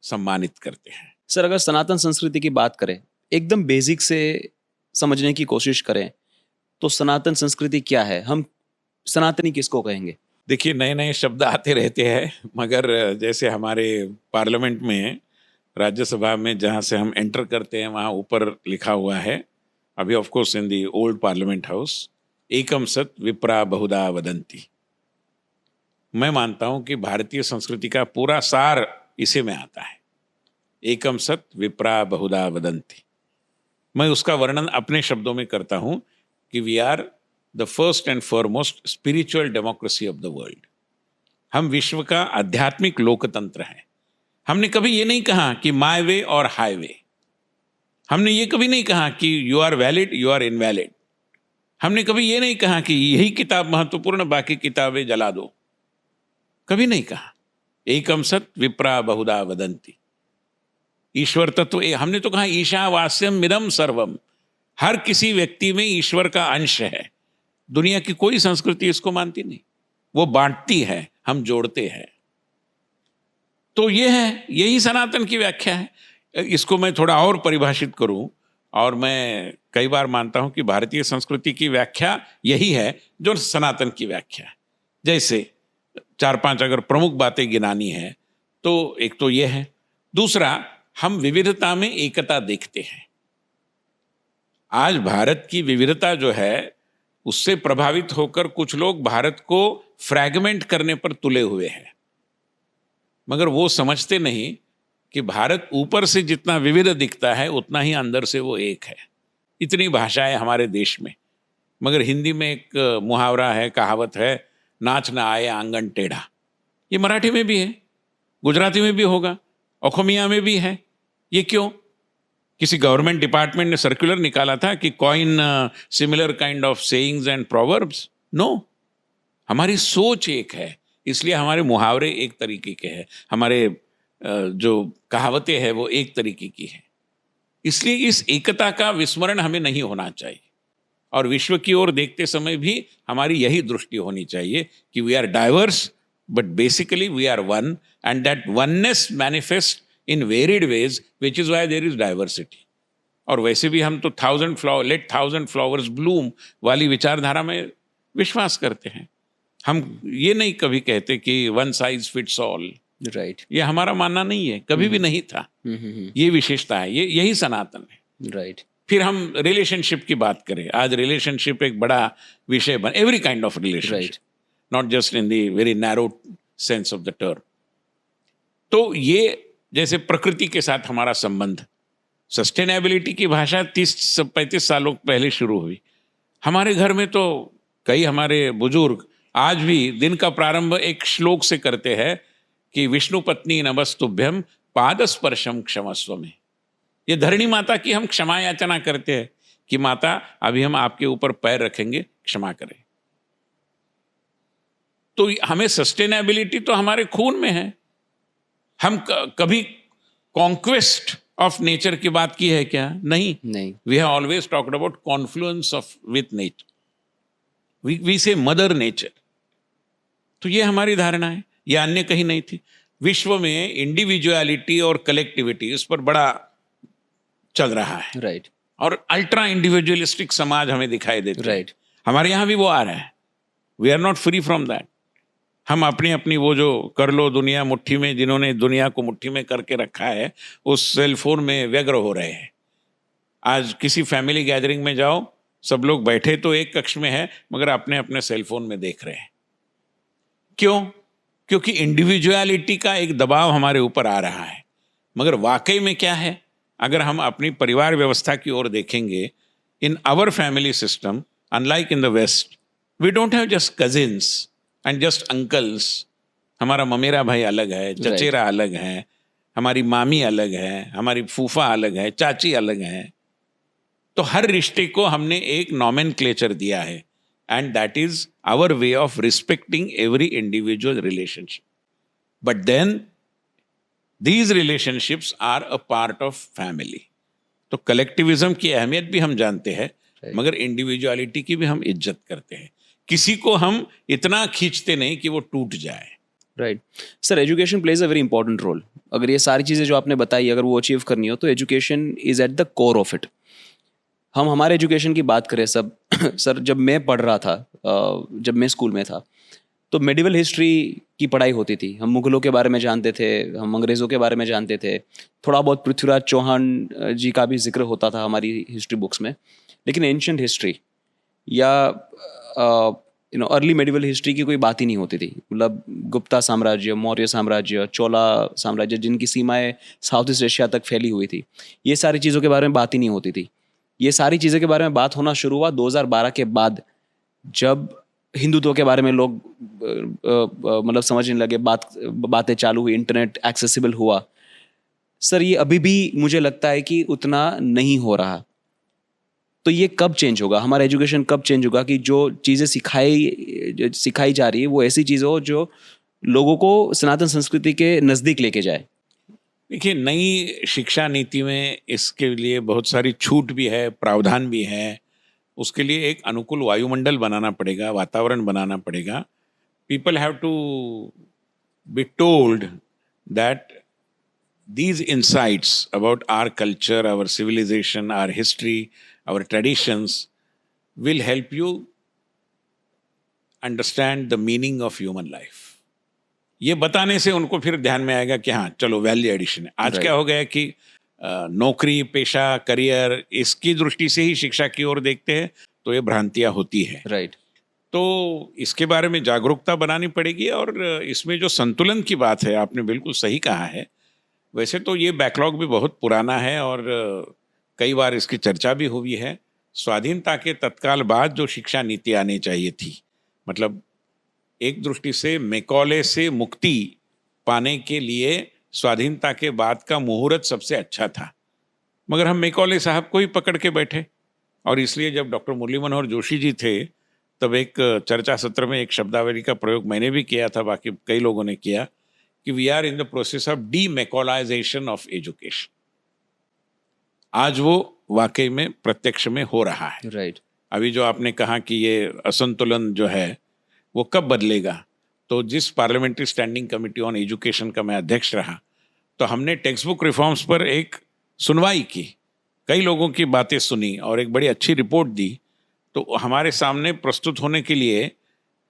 सम्मानित करते हैं। सर, अगर सनातन संस्कृति की बात करें, एकदम बेसिक से समझने की कोशिश करें, तो सनातन संस्कृति क्या है? हम सनातनी किसको कहेंगे? देखिए, नए नए शब्द आते रहते हैं, मगर जैसे हमारे पार्लियामेंट में, राज्यसभा में जहाँ से हम एंटर करते हैं, वहाँ ऊपर लिखा हुआ है, अभी of course in the old parliament house, एकम सत विप्रा बहुधा वदंती। मैं मानता हूँ कि भारतीय संस्कृति का पूरा सार इसी में आता है, एकम सत विप्रा बहुधा वदंती। मैं उसका वर्णन अपने शब्दों में करता हूँ कि we are the first and foremost spiritual democracy of the world. हम विश्व का आध्यात्मिक लोकतंत्र हैं। हमने कभी ये नहीं कहा कि माय वे और हाई वे। हमने ये कभी नहीं कहा कि you are valid, you are invalid. हमने कभी ये नहीं कहा कि यही किताब महत्वपूर्ण, बाकी किताबें जला दो। कभी नहीं कहा। एकम सत विप्रा बहुधा वदंती। ईश्वर तत्व, हमने तो कहा ईशावास्यम मिदम सर्वम। हर किसी व्यक्ति में ईश्वर का अंश है। दुनिया की कोई संस्कृति इसको मानती नहीं, वो बांटती है, हम जोड़ते हैं। तो ये है, यही सनातन की व्याख्या है। इसको मैं थोड़ा और परिभाषित करूं, और मैं कई बार मानता हूं कि भारतीय संस्कृति की व्याख्या यही है जो सनातन की व्याख्या है। जैसे 4-5 अगर प्रमुख बातें गिनानी है तो एक तो ये है। दूसरा, हम विविधता में एकता देखते हैं। आज भारत की विविधता जो है, उससे प्रभावित होकर कुछ लोग भारत को फ्रैगमेंट करने पर तुले हुए हैं, मगर वो समझते नहीं कि भारत ऊपर से जितना विविध दिखता है उतना ही अंदर से वो एक है। इतनी भाषाएं हमारे देश में, मगर हिंदी में एक मुहावरा है, कहावत है, नाच ना आए आंगन टेढ़ा। ये मराठी में भी है, गुजराती में भी होगा, ओखमिया में भी है। ये क्यों? किसी गवर्नमेंट डिपार्टमेंट ने सर्कुलर निकाला था कि coin similar kind of sayings and proverbs? No, हमारी सोच एक है, इसलिए हमारे मुहावरे एक तरीके के हैं, हमारे जो कहावतें हैं वो एक तरीके की है। इसलिए इस एकता का विस्मरण हमें नहीं होना चाहिए, और विश्व की ओर देखते समय भी हमारी यही दृष्टि होनी चाहिए कि we are diverse but basically we are one, and that oneness manifest in varied ways, which is why there is diversity. और वैसे भी हम तो let 1,000 flowers bloom वाली विचारधारा में विश्वास करते हैं। हम ये नहीं कभी कहते कि one size fits all, right. ये हमारा मानना नहीं है, कभी भी नहीं था। ये विशेषता है, ये यही सनातन है। राइट। फिर हम रिलेशनशिप की बात करें, आज रिलेशनशिप एक बड़ा विषय बन, every kind of relationship, not just in the very narrow sense of the term. तो ये जैसे प्रकृति के साथ हमारा संबंध, सस्टेनेबिलिटी की भाषा 30-35 सालों पहले शुरू हुई। हमारे घर में तो कई हमारे बुजुर्ग आज भी दिन का प्रारंभ एक श्लोक से करते हैं कि विष्णु पत्नी नमस्तुभ्यम पादस्पर्शम क्षमस्व में। ये धरणी माता की हम क्षमा याचना करते हैं कि माता अभी हम आपके ऊपर पैर रखेंगे, क्षमा करें। तो हमें सस्टेनेबिलिटी तो हमारे खून में है। हम कभी कॉन्क्वेस्ट ऑफ नेचर की बात की है क्या? नहीं। We have always talked about confluence of with nature, we say mother nature. तो ये हमारी धारणा है, ये अन्य कहीं नहीं थी। विश्व में इंडिविजुअलिटी और कलेक्टिविटी, इस पर बड़ा चल रहा है। राइट। और अल्ट्रा इंडिविजुअलिस्टिक समाज हमें दिखाई देते हैं। राइट। हमारे यहाँ भी वो आ रहा है। We are not free from that. हम अपनी अपनी वो जो कर लो दुनिया मुट्ठी में, जिन्होंने दुनिया को मुट्ठी में करके रखा है, उस सेल फोन में व्यग्र हो रहे हैं। आज किसी फैमिली गैदरिंग में जाओ, सब लोग बैठे तो एक कक्ष में है, मगर अपने अपने सेल फोन में देख रहे हैं। क्यों? क्योंकि इंडिविजुअलिटी का एक दबाव हमारे ऊपर आ रहा है। मगर वाकई में क्या है, अगर हम अपनी परिवार व्यवस्था की ओर देखेंगे, in our family system, unlike in the west, we don't have just cousins and just uncles. हमारा ममेरा भाई अलग है, चचेरा अलग है, हमारी मामी अलग है, हमारी फूफा अलग है, चाची अलग है। तो हर रिश्ते को हमने एक नॉमेनक्लेचर दिया है, and that is our way of respecting every individual relationship. But then these relationships are a part of family. तो कलेक्टिविज्म की अहमियत भी हम जानते हैं, मगर इंडिविजुअलिटी की भी हम इज्जत करते हैं। किसी को हम इतना खींचते नहीं कि वो टूट जाए। Right sir, education plays a very important role. अगर ये सारी चीज़ें जो आपने बताई, अगर वो अचीव करनी हो तो education is at the core of it. हम हमारे एजुकेशन की बात करें सब सर, जब मैं पढ़ रहा था, जब मैं स्कूल में था, तो मेडिवल हिस्ट्री की पढ़ाई होती थी। हम मुगलों के बारे में जानते थे, हम अंग्रेज़ों के बारे में जानते थे, थोड़ा बहुत पृथ्वीराज चौहान जी का भी जिक्र होता था हमारी हिस्ट्री बुक्स में। लेकिन एंशिएंट हिस्ट्री या अर्ली मेडिवल हिस्ट्री की कोई बात ही नहीं होती थी। मतलब गुप्ता साम्राज्य, मौर्य साम्राज्य, चोला साम्राज्य, जिनकी सीमाएं साउथ ईस्ट एशिया तक फैली हुई थी, ये सारी चीज़ों के बारे में बात ही नहीं होती थी। ये सारी चीज़ों के बारे में बात होना शुरू हुआ 2012 के बाद, जब हिंदुत्व के बारे में लोग मतलब समझने लगे, बातें चालू हुई, इंटरनेट एक्सेसिबल हुआ। सर, ये अभी भी मुझे लगता है कि उतना नहीं हो रहा। तो ये कब चेंज होगा? हमारा एजुकेशन कब चेंज होगा कि जो चीज़ें सिखाई जा रही है वो ऐसी चीज़ हो जो लोगों को सनातन संस्कृति के नज़दीक लेके जाए? देखिए, नई शिक्षा नीति में इसके लिए बहुत सारी छूट भी है, प्रावधान भी है। उसके लिए एक अनुकूल वायुमंडल बनाना पड़ेगा, वातावरण बनाना पड़ेगा। People have to be told that these insights about our culture, our civilization, our history, our traditions will help you understand the meaning of human life. ये बताने से उनको फिर ध्यान में आएगा कि हाँ चलो वैल्यू एडिशन है। आज क्या हो गया है कि नौकरी, पेशा, करियर, इसकी दृष्टि से ही शिक्षा की ओर देखते हैं, तो ये भ्रांतियाँ होती है। राइट। तो इसके बारे में जागरूकता बनानी पड़ेगी। और इसमें जो संतुलन की बात है, आपने बिल्कुल सही कहा है। वैसे तो ये बैकलॉग भी बहुत पुराना है और कई बार इसकी चर्चा भी हुई है। स्वाधीनता के तत्काल बाद जो शिक्षा नीति आनी चाहिए थी, मतलब एक दृष्टि से मैकॉले से मुक्ति पाने के लिए स्वाधीनता के बाद का मुहूर्त सबसे अच्छा था, मगर हम मैकॉले साहब को ही पकड़ के बैठे। और इसलिए जब डॉक्टर मुरली मनोहर जोशी जी थे, तब एक चर्चा सत्र में एक शब्दावली का प्रयोग मैंने भी किया था, बाकी कई लोगों ने किया, कि we are in the process of demacaulayisation of education. आज वो वाकई में प्रत्यक्ष में हो रहा है। राइट। अभी जो आपने कहा कि ये असंतुलन जो है वो कब बदलेगा, तो जिस parliamentary standing committee on education का मैं अध्यक्ष रहा, तो हमने टेक्स्ट बुक रिफॉर्म्स पर एक सुनवाई की, कई लोगों की बातें सुनी और एक बड़ी अच्छी रिपोर्ट दी। तो हमारे सामने प्रस्तुत होने के लिए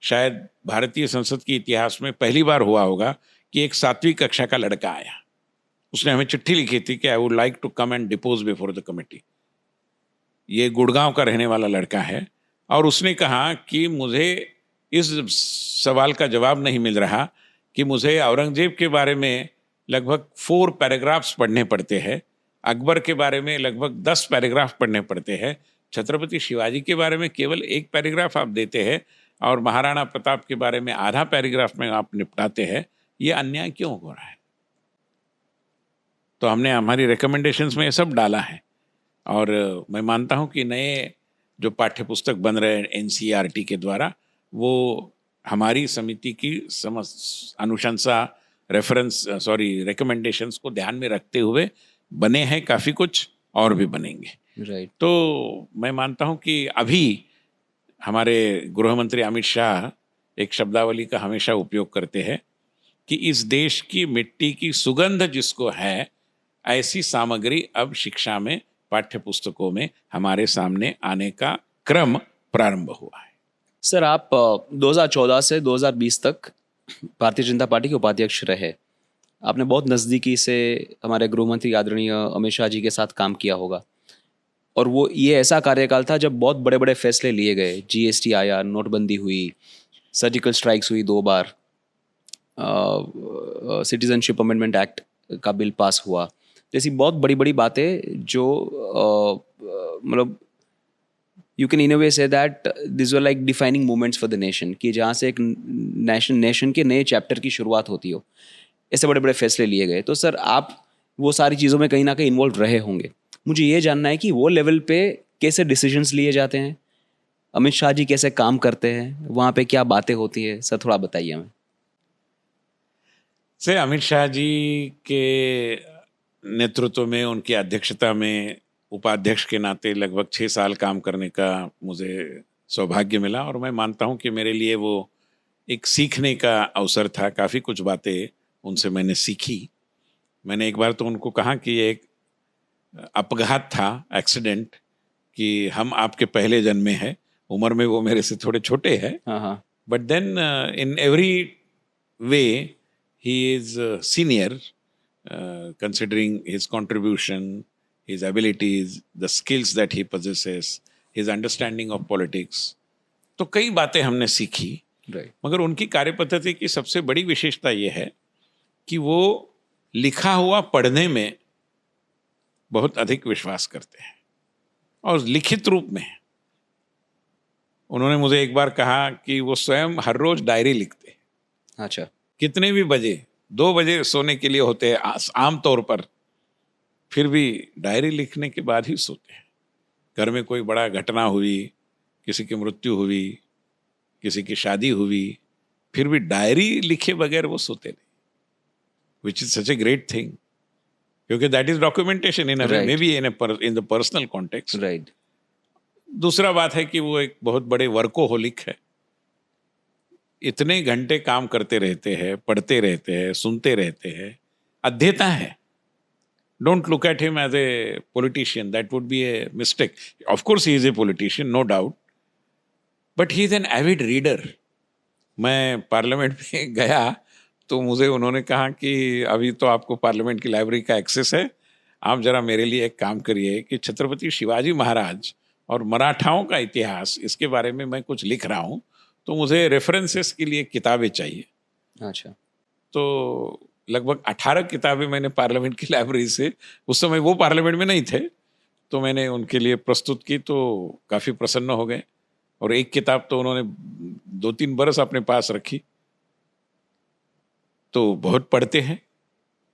शायद भारतीय संसद के इतिहास में पहली बार हुआ होगा कि एक 7वीं कक्षा का लड़का आया, उसने हमें चिट्ठी लिखी थी कि I would like to come and depose before the committee. ये गुड़गांव का रहने वाला लड़का है और उसने कहा कि मुझे इस सवाल का जवाब नहीं मिल रहा कि मुझे औरंगजेब के बारे में लगभग 4 पैराग्राफ्स पढ़ने पड़ते हैं, अकबर के बारे में लगभग 10 पैराग्राफ पढ़ने पड़ते हैं, छत्रपति शिवाजी के बारे में केवल 1 पैराग्राफ आप देते हैं और महाराणा प्रताप के बारे में आधा पैराग्राफ में आप निपटाते हैं। ये अन्याय क्यों हो रहा है? तो हमने हमारी रिकमेंडेशंस में ये सब डाला है। और मैं मानता हूँ कि नए जो पाठ्य पुस्तक बन रहे हैं एनसीईआरटी के द्वारा, वो हमारी समिति की अनुशंसा, रिकमेंडेशंस को ध्यान में रखते हुए बने हैं। काफ़ी कुछ और भी बनेंगे। राइट। तो मैं मानता हूँ कि अभी हमारे गृह मंत्री अमित शाह एक शब्दावली का हमेशा उपयोग करते हैं कि इस देश की मिट्टी की सुगंध जिसको है, ऐसी सामग्री अब शिक्षा में पाठ्य पुस्तकों में हमारे सामने आने का क्रम प्रारंभ हुआ है। सर, आप 2014 से 2020 तक भारतीय जनता पार्टी के उपाध्यक्ष रहे। आपने बहुत नज़दीकी से हमारे गृह मंत्री आदरणीय अमित शाह जी के साथ काम किया होगा, और वो ये ऐसा कार्यकाल था जब बहुत बड़े बड़े फैसले लिए गए। जीएसटी आया, नोटबंदी हुई, सर्जिकल स्ट्राइक्स हुई 2 बार, सिटीजनशिप अमेंडमेंट एक्ट का बिल पास हुआ, जैसी बहुत बड़ी बड़ी बातें जो मतलब you can in a way say that this were like defining moments for the nation, कि जहाँ से एक नेशन के नए चैप्टर की शुरुआत होती हो। ऐसे बड़े बड़े फैसले लिए गए। तो सर, आप वो सारी चीज़ों में कहीं ना कहीं इन्वॉल्व रहे होंगे। मुझे ये जानना है कि वो लेवल पे कैसे डिसीजंस लिए जाते हैं, अमित शाह जी कैसे काम करते हैं, वहाँ पे क्या बातें होती है, सर थोड़ा बताइए हमें। से अमित शाह जी के नेतृत्व में, उनकी अध्यक्षता में उपाध्यक्ष के नाते लगभग 6 साल काम करने का मुझे सौभाग्य मिला, और मैं मानता हूँ कि मेरे लिए वो एक सीखने का अवसर था। काफ़ी कुछ बातें उनसे मैंने सीखी। मैंने एक बार तो उनको कहा कि एक अपघात था, एक्सीडेंट, कि हम आपके पहले जन्मे हैं। उम्र में वो मेरे से थोड़े छोटे हैं, हाँ हाँ, but then in every way he is senior, considering his contribution, his abilities, the skills that he possesses, his understanding of politics. तो कई बातें हमने सीखी। राइट। मगर उनकी कार्यपद्धति की सबसे बड़ी विशेषता ये है कि वो लिखा हुआ पढ़ने में बहुत अधिक विश्वास करते हैं, और लिखित रूप में। उन्होंने मुझे एक बार कहा कि वो स्वयं हर रोज डायरी लिखते हैं। अच्छा। कितने भी बजे, 2 बजे सोने के लिए होते हैं आम तौर पर, फिर भी डायरी लिखने के बाद ही सोते हैं। घर में कोई बड़ा घटना हुई, किसी की मृत्यु हुई, किसी की शादी हुई, फिर भी डायरी लिखे बगैर वो सोते नहीं, which is such a great thing, क्योंकि that is documentation in a way, maybe in the personal context. Right. दूसरा बात है कि वो एक बहुत बड़े वर्कोहोलिक है। इतने घंटे काम करते रहते हैं, पढ़ते रहते हैं, सुनते रहते हैं, अध्येता है। Don't look at him as a politician, that would be a mistake. Of course he is a politician, no doubt, but he is an avid reader. मैं पार्लियामेंट में गया तो मुझे उन्होंने कहा कि अभी तो आपको पार्लियामेंट की लाइब्रेरी का एक्सेस है, आप जरा मेरे लिए एक काम करिए कि छत्रपति शिवाजी महाराज और मराठाओं का इतिहास, इसके बारे में मैं कुछ लिख रहा हूँ, तो मुझे रेफरेंसेस के लिए किताबें चाहिए। अच्छा। तो लगभग 18 किताबें मैंने पार्लियामेंट की लाइब्रेरी से, उस समय वो पार्लियामेंट में नहीं थे, तो मैंने उनके लिए प्रस्तुत की, तो काफ़ी प्रसन्न हो गए। और एक किताब तो उन्होंने 2-3 बरस अपने पास रखी। तो बहुत पढ़ते हैं,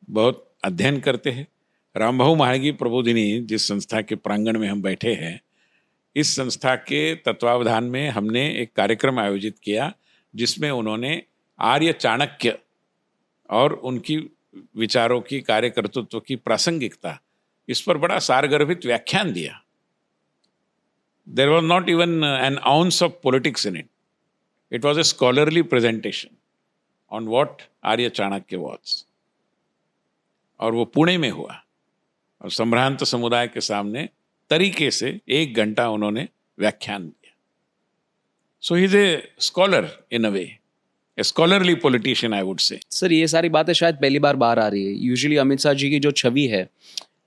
बहुत अध्ययन करते हैं। रामभाऊ महाळगी प्रबोधिनी, जिस संस्था के प्रांगण में हम बैठे हैं, इस संस्था के तत्वावधान में हमने एक कार्यक्रम आयोजित किया, जिसमें उन्होंने आर्य चाणक्य और उनकी विचारों की, कार्यकर्तृत्व की प्रासंगिकता, इस पर बड़ा सारगर्भित व्याख्यान दिया। There was not even an ounce of politics in it, it was a scholarly presentation on what Arya Chanakya was. और वो पुणे में हुआ, और संभ्रांत समुदाय के सामने तरीके से 1 घंटा उन्होंने व्याख्यान दिया। So he is a scholar in a way, a scholarly politician, I would say. Sir, ये सारी बातें शायद पहली बार बाहर आ रही है। यूजुअली अमित शाह जी की जो छवि है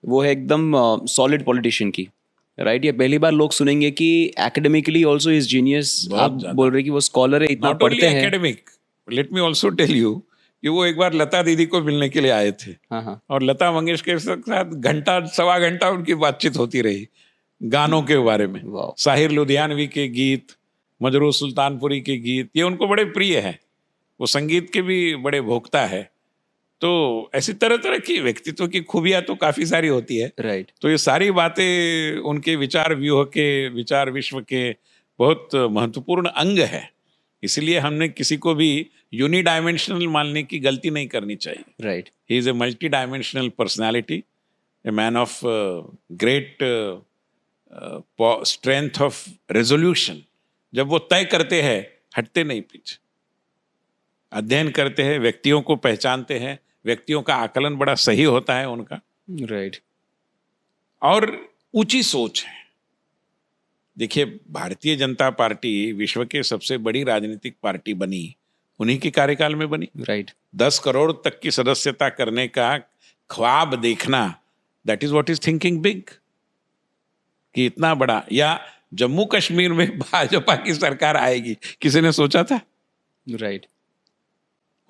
वो है एकदम सॉलिड पॉलिटिशियन की, राइट? ये पहली बार लोग सुनेंगे कि एकेडमिकली आल्सो इज जीनियस। आप बोल रहे कि वो स्कॉलर है, इतना पढ़ते हैं। Academic, let me also tell you कि वो एक बार लता दीदी को मिलने के लिए आए थे। हाँ। और लता मंगेशकर के साथ घंटा सवा घंटा उनकी बातचीत होती रही गानों के बारे में। साहिर लुधियानवी के गीत, मजरूर सुल्तानपुरी के गीत, ये उनको बड़े प्रिय है। वो संगीत के भी बड़े भोक्ता है। तो ऐसी तरह तरह की व्यक्तित्व की खूबियां तो काफी सारी होती है, राइट। तो ये सारी बातें उनके विचार व्यूह के, विचार विश्व के बहुत महत्वपूर्ण अंग है। इसलिए हमने किसी को भी यूनिडायमेंशनल मानने की गलती नहीं करनी चाहिए। Right. He is a multi dimensional personality, a man of great strength of resolution. जब वो तय करते हैं, हटते नहीं पीछे, अध्ययन करते हैं, व्यक्तियों को पहचानते हैं, व्यक्तियों का आकलन बड़ा सही होता है उनका। राइट। और ऊंची सोच है। देखिए, भारतीय जनता पार्टी विश्व के सबसे बड़ी राजनीतिक पार्टी बनी उन्हीं के कार्यकाल में बनी। राइट। 10 करोड़ तक की सदस्यता करने का ख्वाब देखना, that is what is thinking big. कि इतना बड़ा, या जम्मू कश्मीर में भाजपा की सरकार आएगी, किसी ने सोचा था? राइट।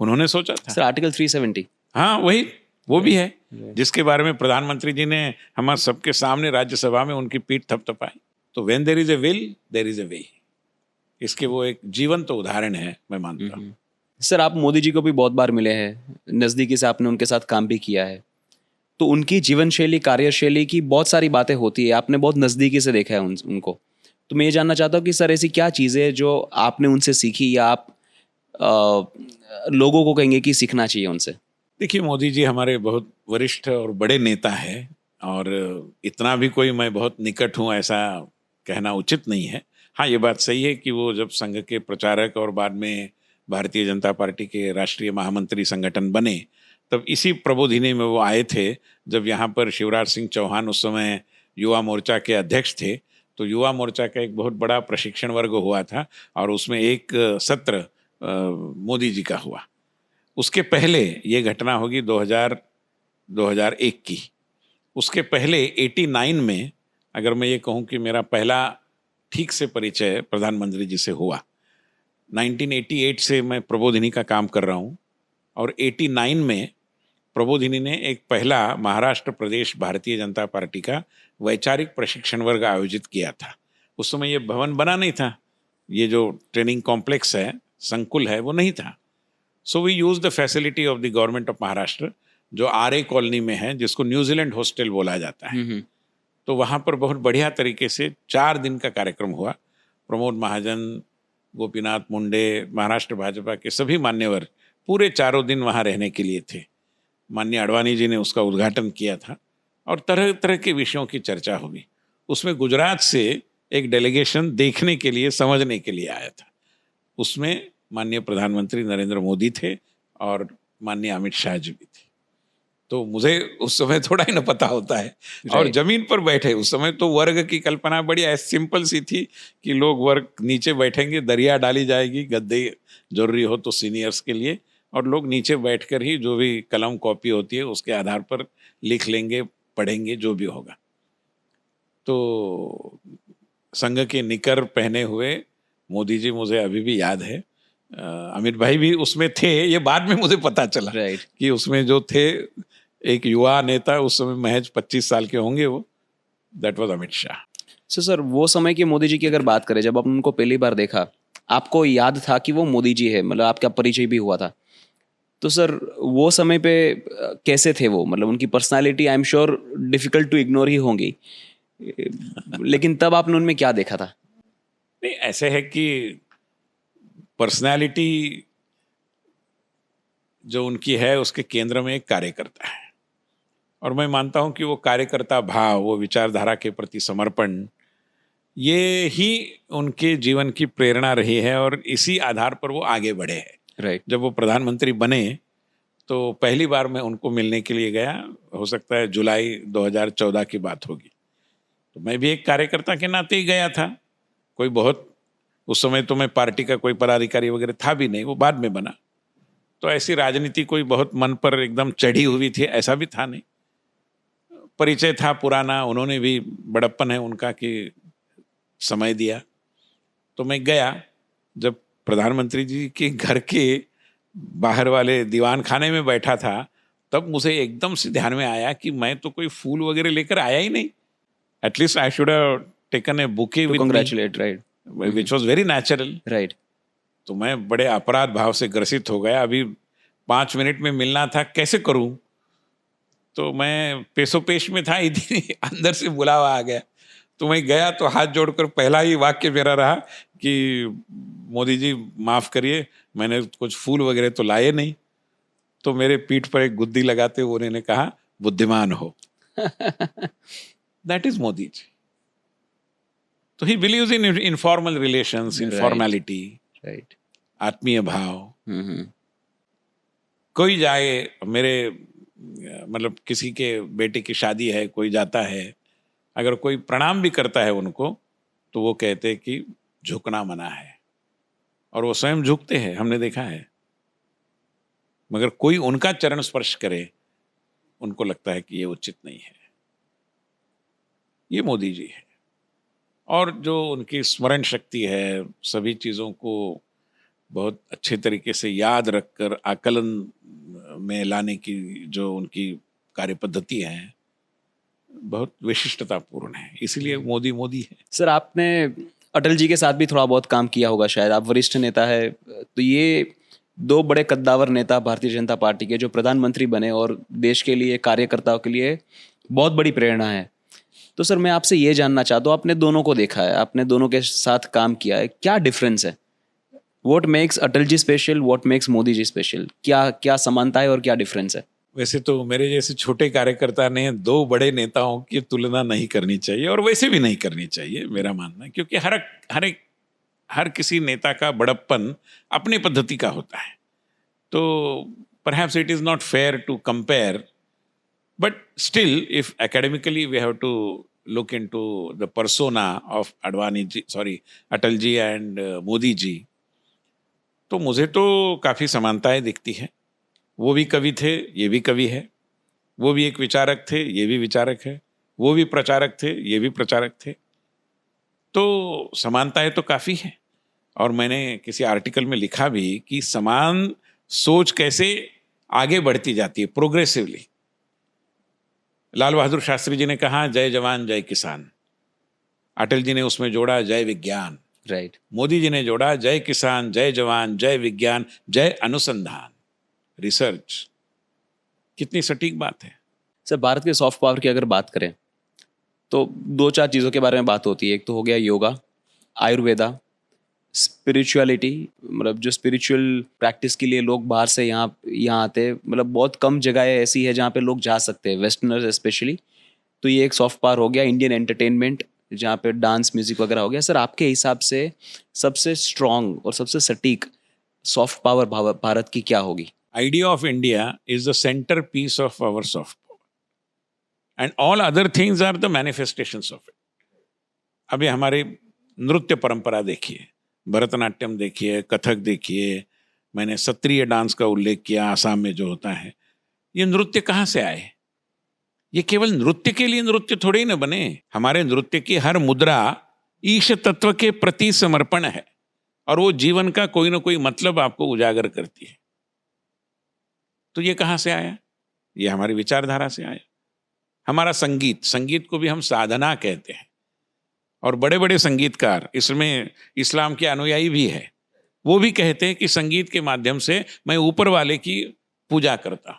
उन्होंने सोचा था। Sir article 370। हाँ, वही वो भी है जिसके बारे में प्रधानमंत्री जी ने हमारे सबके सामने राज्यसभा में उनकी पीठ थपथपाई। तो when there is a will there is a way. इसके वो एक जीवंत उदाहरण है, मैं मानता हूँ। सर आप मोदी जी को भी बहुत बार मिले हैं, नज़दीकी से आपने उनके साथ काम भी किया है, तो उनकी जीवन शैली, कार्यशैली की बहुत सारी बातें होती है, आपने बहुत नज़दीकी से देखा है उनको। तो मैं ये जानना चाहता हूँ कि सर ऐसी क्या चीज़ें हैं जो आपने उनसे सीखी, या आप लोगों को कहेंगे कि सीखना चाहिए उनसे? देखिए, मोदी जी हमारे बहुत वरिष्ठ और बड़े नेता हैं, और इतना भी कोई मैं बहुत निकट हूँ ऐसा कहना उचित नहीं है। हाँ, ये बात सही है कि वो जब संघ के प्रचारक और बाद में भारतीय जनता पार्टी के राष्ट्रीय महामंत्री संगठन बने, तब इसी प्रबोधिनी में वो आए थे, जब यहाँ पर शिवराज सिंह चौहान उस समय युवा मोर्चा के अध्यक्ष थे। तो युवा मोर्चा का एक बहुत बड़ा प्रशिक्षण वर्ग हुआ था, और उसमें एक सत्र मोदी जी का हुआ। उसके पहले ये घटना होगी 2001 की। उसके पहले 89 में अगर मैं ये कहूँ कि मेरा पहला ठीक से परिचय प्रधानमंत्री जी से हुआ। 1988 से मैं प्रबोधिनी का काम कर रहा हूँ, और 89 में प्रबोधिनी ने एक पहला महाराष्ट्र प्रदेश भारतीय जनता पार्टी का वैचारिक प्रशिक्षण वर्ग आयोजित किया था। उस समय ये भवन बना नहीं था, ये जो ट्रेनिंग कॉम्प्लेक्स है, संकुल है, वो नहीं था। So we use the facility of the government of Maharashtra, जो आरए कॉलोनी में है, जिसको न्यूजीलैंड हॉस्टल बोला जाता है। तो वहाँ पर बहुत बढ़िया तरीके से 4 दिन का कार्यक्रम हुआ। प्रमोद महाजन, गोपीनाथ मुंडे, महाराष्ट्र भाजपा के सभी मान्यवर पूरे 4 दिन वहाँ रहने के लिए थे। माननीय आडवाणी जी ने उसका उद्घाटन किया था, और तरह तरह के विषयों की चर्चा हुई। उसमें गुजरात से एक डेलीगेशन देखने के लिए, समझने के लिए आया था। उसमें माननीय प्रधानमंत्री नरेंद्र मोदी थे और माननीय अमित शाह जी भी थे। तो मुझे उस समय थोड़ा ही ना पता होता है, और जमीन पर बैठे उस समय तो वर्ग की कल्पना बड़ी सिंपल सी थी कि लोग वर्ग नीचे बैठेंगे, दरिया डाली जाएगी, गद्दे जरूरी हो तो सीनियर्स के लिए, और लोग नीचे बैठकर ही जो भी कलम कॉपी होती है उसके आधार पर लिख लेंगे, पढ़ेंगे, जो भी होगा। तो संघ के निकर पहने हुए मोदी जी मुझे अभी भी याद है। अमित भाई भी उसमें थे, ये बाद में मुझे पता चला कि उसमें जो थे एक युवा नेता, उस समय महज 25 साल के होंगे वो, that was Amit Shah. Sir वो समय के मोदी जी की अगर बात करें, जब आपने उनको पहली बार देखा, आपको याद था कि वो मोदी जी है, मतलब आपका परिचय भी हुआ था, तो सर वो समय पे कैसे थे वो? मतलब उनकी personality I am sure difficult to ignore ही होंगी, लेकिन तब आपने उनमें क्या देखा था? नहीं, ऐसे है कि पर्सनालिटी जो उनकी है उसके केंद्र में एक कार्यकर्ता है, और मैं मानता हूं कि वो कार्यकर्ता भाव, वो विचारधारा के प्रति समर्पण, ये ही उनके जीवन की प्रेरणा रही है, और इसी आधार पर वो आगे बढ़े हैं। राइट। जब वो प्रधानमंत्री बने तो पहली बार मैं उनको मिलने के लिए गया, हो सकता है जुलाई 2014 की बात होगी। तो मैं भी एक कार्यकर्ता के नाते ही गया था, कोई बहुत, उस समय तो मैं पार्टी का कोई पदाधिकारी वगैरह था भी नहीं, वो बाद में बना। तो ऐसी राजनीति कोई बहुत मन पर एकदम चढ़ी हुई थी ऐसा भी था नहीं, परिचय था पुराना, उन्होंने भी बड़प्पन है उनका कि समय दिया। तो मैं गया, जब प्रधानमंत्री जी के घर के बाहर वाले दीवान खाने में बैठा था, तब मुझे एकदम से ध्यान में आया कि मैं तो कोई फूल वगैरह लेकर आया ही नहीं। At least I should have taken a bouquet with congratulate, right, which was very natural. Right. तो मैं बड़े अपराध भाव से ग्रसित हो गया, अभी 5 मिनट में मिलना था, कैसे करूं? तो मैं पेशो पेश में था, इधर अंदर से बुलावा आ गया। तो मैं गया तो हाथ जोड़कर पहला ही वाक्य मेरा रहा कि मोदी जी माफ़ करिए, मैंने कुछ फूल वगैरह तो लाए नहीं। तो मेरे पीठ पर एक गुद्दी लगाते हुए उन्होंने कहा, बुद्धिमान हो। That is Modi ji. तो he believes in informal relations, informality, right, आत्मीय भाव। कोई जाए, मेरे मतलब किसी के बेटे की शादी है, कोई जाता है अगर कोई प्रणाम भी करता है उनको तो वो कहते हैं कि झुकना मना है, और वो स्वयं झुकते हैं, हमने देखा है। मगर कोई उनका चरण स्पर्श करे उनको लगता है कि ये उचित नहीं है। ये मोदी जी है। और जो उनकी स्मरण शक्ति है, सभी चीज़ों को बहुत अच्छे तरीके से याद रखकर आकलन में लाने की जो उनकी कार्य पद्धति है, बहुत विशिष्टतापूर्ण है। इसीलिए मोदी मोदी है। सर, आपने अटल जी के साथ भी थोड़ा बहुत काम किया होगा शायद, आप वरिष्ठ नेता है, तो ये दो बड़े कद्दावर नेता भारतीय जनता पार्टी के जो प्रधानमंत्री बने और देश के लिए, कार्यकर्ताओं के लिए बहुत बड़ी प्रेरणा है। तो सर मैं आपसे ये जानना चाहता हूँ, आपने दोनों को देखा है, आपने दोनों के साथ काम किया है, क्या डिफरेंस है? What makes Atal ji special, what makes Modi ji special? क्या क्या समानता है और क्या डिफरेंस है? वैसे तो मेरे जैसे छोटे कार्यकर्ता ने दो बड़े नेताओं की तुलना नहीं करनी चाहिए, और वैसे भी नहीं करनी चाहिए मेरा मानना है, क्योंकि हर किसी नेता का बड़प्पन अपनी पद्धति का होता है। तो perhaps it is not fair to compare, but still if academically we have to look into the persona of Atal ji and Modi ji, तो मुझे तो काफ़ी समानताएं दिखती है। वो भी कवि थे, ये भी कवि है। वो भी एक विचारक थे, ये भी विचारक है। वो भी प्रचारक थे, ये भी प्रचारक थे। तो समानताएं तो काफ़ी है। और मैंने किसी आर्टिकल में लिखा भी कि समान सोच कैसे आगे बढ़ती जाती है प्रोग्रेसिवली। लाल बहादुर शास्त्री जी ने कहा जय जवान जय किसान, अटल जी ने उसमें जोड़ा जय विज्ञान, राइट। मोदी जी ने जोड़ा जय किसान, जय जवान, जय विज्ञान, जय अनुसंधान, रिसर्च। कितनी सटीक बात है। सर, भारत के सॉफ्ट पावर की अगर बात करें तो दो चार चीज़ों के बारे में बात होती है। एक तो हो गया योगा, आयुर्वेदा, स्पिरिचुअलिटी, मतलब जो स्पिरिचुअल प्रैक्टिस के लिए लोग बाहर से यहाँ आते हैं। मतलब बहुत कम जगह ऐसी है जहाँ पे लोग जा सकते हैं, वेस्टर्नर्स स्पेशली। तो ये एक सॉफ्ट पावर हो गया। इंडियन एंटरटेनमेंट, जहाँ पे डांस म्यूजिक वगैरह हो गया। सर, आपके हिसाब से सबसे स्ट्रॉन्ग और सबसे सटीक सॉफ्ट पावर भारत की क्या होगी? Idea of India is the centerpiece of our soft power, and all other things are the manifestations of it. अभी हमारी नृत्य परंपरा देखिए, भरतनाट्यम देखिए, कथक देखिए, मैंने सत्रीय डांस का उल्लेख किया, आसाम में जो होता है। ये नृत्य कहाँ से आए? ये केवल नृत्य के लिए नृत्य थोड़े ही न बने। हमारे नृत्य की हर मुद्रा ईश तत्व के प्रति समर्पण है, और वो जीवन का कोई ना कोई मतलब आपको उजागर करती है। तो ये कहाँ से आया? ये हमारी विचारधारा से आया। हमारा संगीत को भी हम साधना कहते हैं, और बड़े बड़े संगीतकार, इसमें इस्लाम के अनुयायी भी है, वो भी कहते हैं कि संगीत के माध्यम से मैं ऊपर वाले की पूजा करता हूं।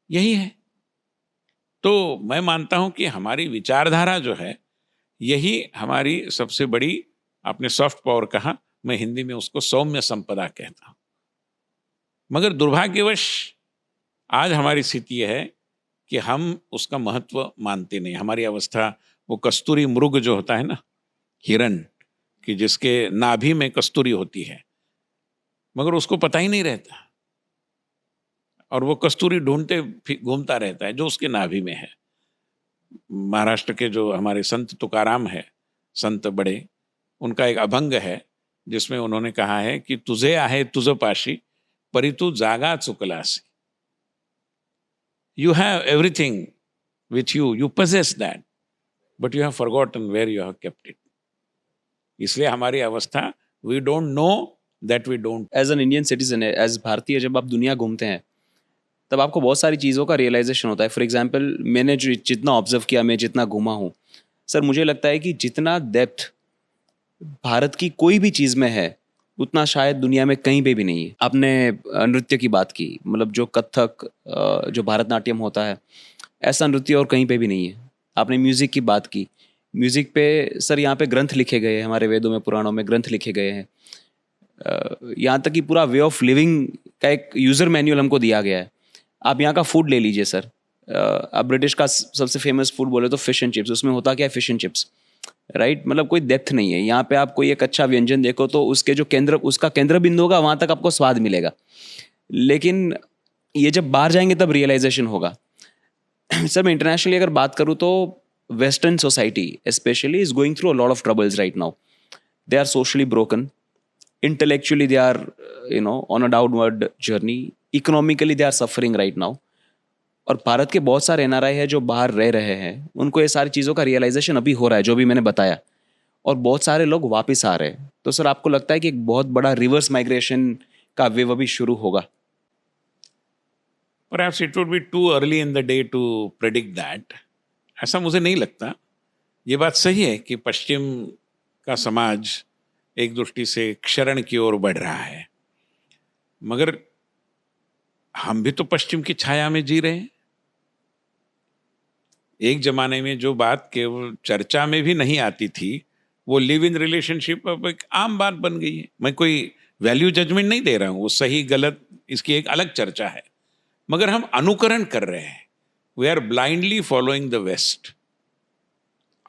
यही है। तो मैं मानता हूं कि हमारी विचारधारा जो है, यही हमारी सबसे बड़ी, आपने सॉफ्ट पावर कहा, मैं हिंदी में उसको सौम्य संपदा कहता हूं। मगर दुर्भाग्यवश आज हमारी स्थिति यह है कि हम उसका महत्व मानते नहीं। हमारी अवस्था वो कस्तूरी मृग जो होता है ना, हिरण, कि जिसके नाभि में कस्तूरी होती है, मगर उसको पता ही नहीं रहता, और वो कस्तूरी ढूंढते घूमता रहता है जो उसके नाभि में है। महाराष्ट्र के जो हमारे संत तुकाराम है, संत बड़े, उनका एक अभंग है जिसमें उन्होंने कहा है कि तुझे आहे तुझ पाशी परी तू जागा चुकलासी। You have everything with you, you possess that, but you have forgotten where you have kept it. इसलिए हमारी अवस्था, we don't know that we don't. As an Indian citizen, as भारतीय, जब आप दुनिया घूमते हैं तब आपको बहुत सारी चीज़ों का रियलाइजेशन होता है। फॉर एग्जाम्पल, मैंने जो जितना ऑब्जर्व किया, मैं जितना घूमा हूँ सर, मुझे लगता है कि जितना डेप्थ भारत की कोई भी चीज़ में है, उतना शायद दुनिया में कहीं पे भी नहीं है। आपने नृत्य की बात की, मतलब जो कथक, जो भरतनाट्यम होता है, ऐसा नृत्य और कहीं पे भी नहीं है। आपने म्यूज़िक की बात की, म्यूज़िक पे सर यहाँ पे ग्रंथ लिखे गए हैं, हमारे वेदों में, पुराणों में ग्रंथ लिखे गए हैं। यहाँ तक कि पूरा वे ऑफ लिविंग का एक यूज़र मैनुअल हमको दिया गया है। आप यहाँ का फूड ले लीजिए सर, आप ब्रिटिश का सबसे फेमस फूड बोले तो फिश एंड चिप्स, उसमें होता क्या है? Fish and chips, right. मतलब कोई डेप्थ नहीं है। यहाँ पे आप कोई एक अच्छा व्यंजन देखो तो उसके जो उसका केंद्र बिंदु होगा, वहाँ तक आपको स्वाद मिलेगा। लेकिन ये जब बाहर जाएंगे तब रियलाइजेशन होगा। सर मैं इंटरनेशनली अगर बात करूँ तो western society specially is going through a lot of troubles right now. They are socially broken, intellectually they are on a downward journey, economically they are suffering right now. और भारत के बहुत सारे एनआरआई है जो बाहर रह रहे हैं, उनको ये सारी चीज़ों का रियलाइजेशन अभी हो रहा है जो भी मैंने बताया, और बहुत सारे लोग वापस आ रहे हैं. तो सर आपको लगता है कि एक बहुत बड़ा रिवर्स माइग्रेशन का वेव अभी शुरू होगा? Perhaps it would be too early in the day to predict that. ऐसा मुझे नहीं लगता. ये बात सही है कि पश्चिम का समाज एक दृष्टि से क्षरण की ओर बढ़ रहा है, मगर हम भी तो पश्चिम की छाया में जी रहे हैं. एक जमाने में जो बात केवल चर्चा में भी नहीं आती थी, वो लिव इन रिलेशनशिप अब एक आम बात बन गई है. मैं कोई वैल्यू जजमेंट नहीं दे रहा हूँ, वो सही गलत इसकी एक अलग चर्चा है, मगर हम अनुकरण कर रहे हैं. We are blindly following the west,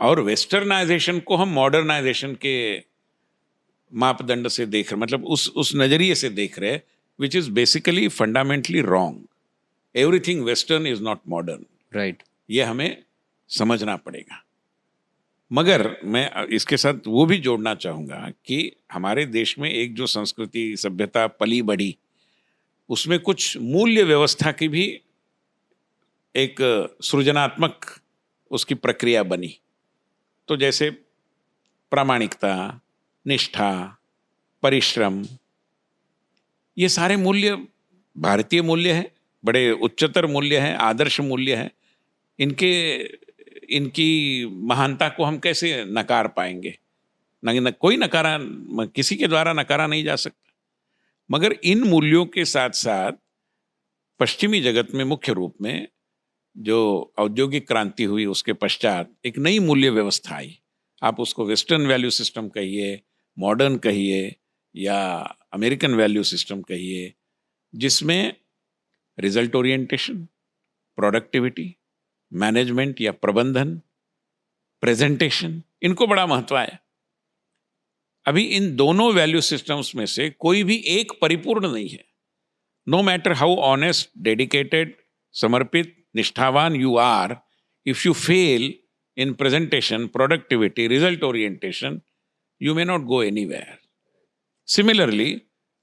और वेस्टर्नाइजेशन को हम मॉडर्नाइजेशन के मापदंड से देख रहे, मतलब उस नजरिए से देख रहे, which is basically fundamentally wrong. Everything western is not modern. Right. ये हमें समझना पड़ेगा. मगर मैं इसके साथ वो भी जोड़ना चाहूँगा कि हमारे देश में एक जो संस्कृति सभ्यता पली बढ़ी, उसमें कुछ मूल्य व्यवस्था की भी एक सृजनात्मक उसकी प्रक्रिया बनी. तो जैसे प्रामाणिकता, निष्ठा, परिश्रम, ये सारे मूल्य भारतीय मूल्य हैं, बड़े उच्चतर मूल्य हैं, आदर्श मूल्य हैं. इनकी महानता को हम कैसे नकार पाएंगे? कोई नकारा, किसी के द्वारा नकारा नहीं जा सकता. मगर इन मूल्यों के साथ साथ पश्चिमी जगत में मुख्य रूप में जो औद्योगिक क्रांति हुई, उसके पश्चात एक नई मूल्य व्यवस्था आई. आप उसको वेस्टर्न वैल्यू सिस्टम कहिए, मॉडर्न कहिए, या अमेरिकन वैल्यू सिस्टम कहिए, जिसमें रिजल्ट ओरिएंटेशन, प्रोडक्टिविटी, मैनेजमेंट या प्रबंधन, प्रेजेंटेशन, इनको बड़ा महत्व है. अभी इन दोनों वैल्यू सिस्टम्स में से कोई भी एक परिपूर्ण नहीं है. No matter how honest, dedicated, समर्पित, निष्ठावान you are, if you fail in presentation, productivity, result orientation, you may not go anywhere. Similarly,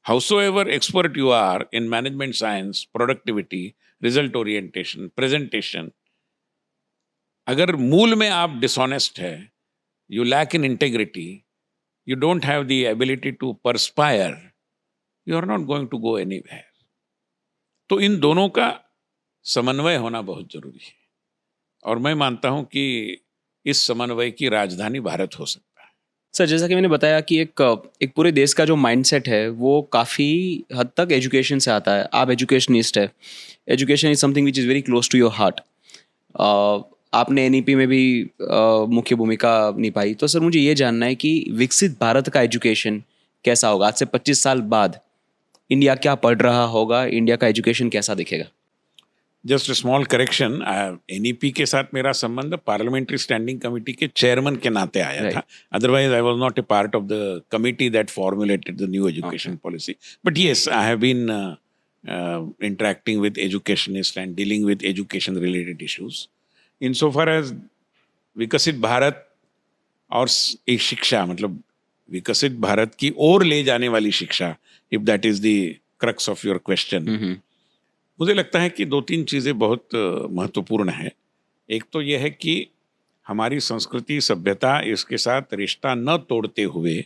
howsoever expert you are in management science, productivity, result orientation, presentation, अगर मूल में आप dishonest है, you lack in integrity, you don't have the ability to perspire, you are not going to go anywhere. तो इन दोनों का समन्वय होना बहुत जरूरी है, और मैं मानता हूं कि इस समन्वय की राजधानी भारत हो सकता है. सर जैसा कि मैंने बताया कि एक पूरे देश का जो माइंडसेट है वो काफ़ी हद तक एजुकेशन से आता है. आप एजुकेशनिस्ट है, education is something which is very close to your heart. आपने एनईपी में भी मुख्य भूमिका निभाई. तो सर मुझे ये जानना है कि विकसित भारत का एजुकेशन कैसा होगा? आज से 25 साल बाद इंडिया क्या पढ़ रहा होगा? इंडिया का एजुकेशन कैसा दिखेगा? जस्ट स्मॉल करेक्शन, एनईपी के साथ मेरा संबंध पार्लियामेंट्री स्टैंडिंग कमेटी के चेयरमैन के नाते आया था. Otherwise I was not a part of the committee that formulated the new education policy. But yes, I have been interacting with educationist and dealing with education related issues. In so far as Viksit Bharat और एक शिक्षा, मतलब विकसित भारत की ओर ले जाने वाली शिक्षा, if that is the crux of your question, मुझे लगता है कि 2-3 चीज़ें बहुत महत्वपूर्ण हैं. एक तो यह है कि हमारी संस्कृति सभ्यता, इसके साथ रिश्ता न तोड़ते हुए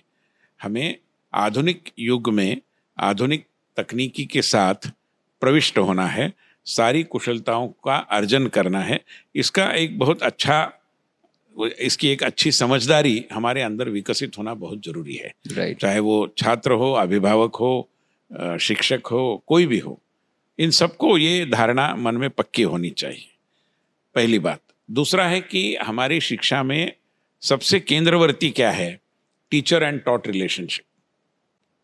हमें आधुनिक युग में आधुनिक तकनीकी के साथ प्रविष्ट होना है, सारी कुशलताओं का अर्जन करना है. इसका एक बहुत अच्छा, इसकी एक अच्छी समझदारी हमारे अंदर विकसित होना बहुत जरूरी है. राइट. चाहे वो छात्र हो, अभिभावक हो, शिक्षक हो, कोई भी हो, इन सबको ये धारणा मन में पक्की होनी चाहिए, पहली बात. दूसरा है कि हमारी शिक्षा में सबसे केंद्रवर्ती क्या है? Teacher and taught relationship.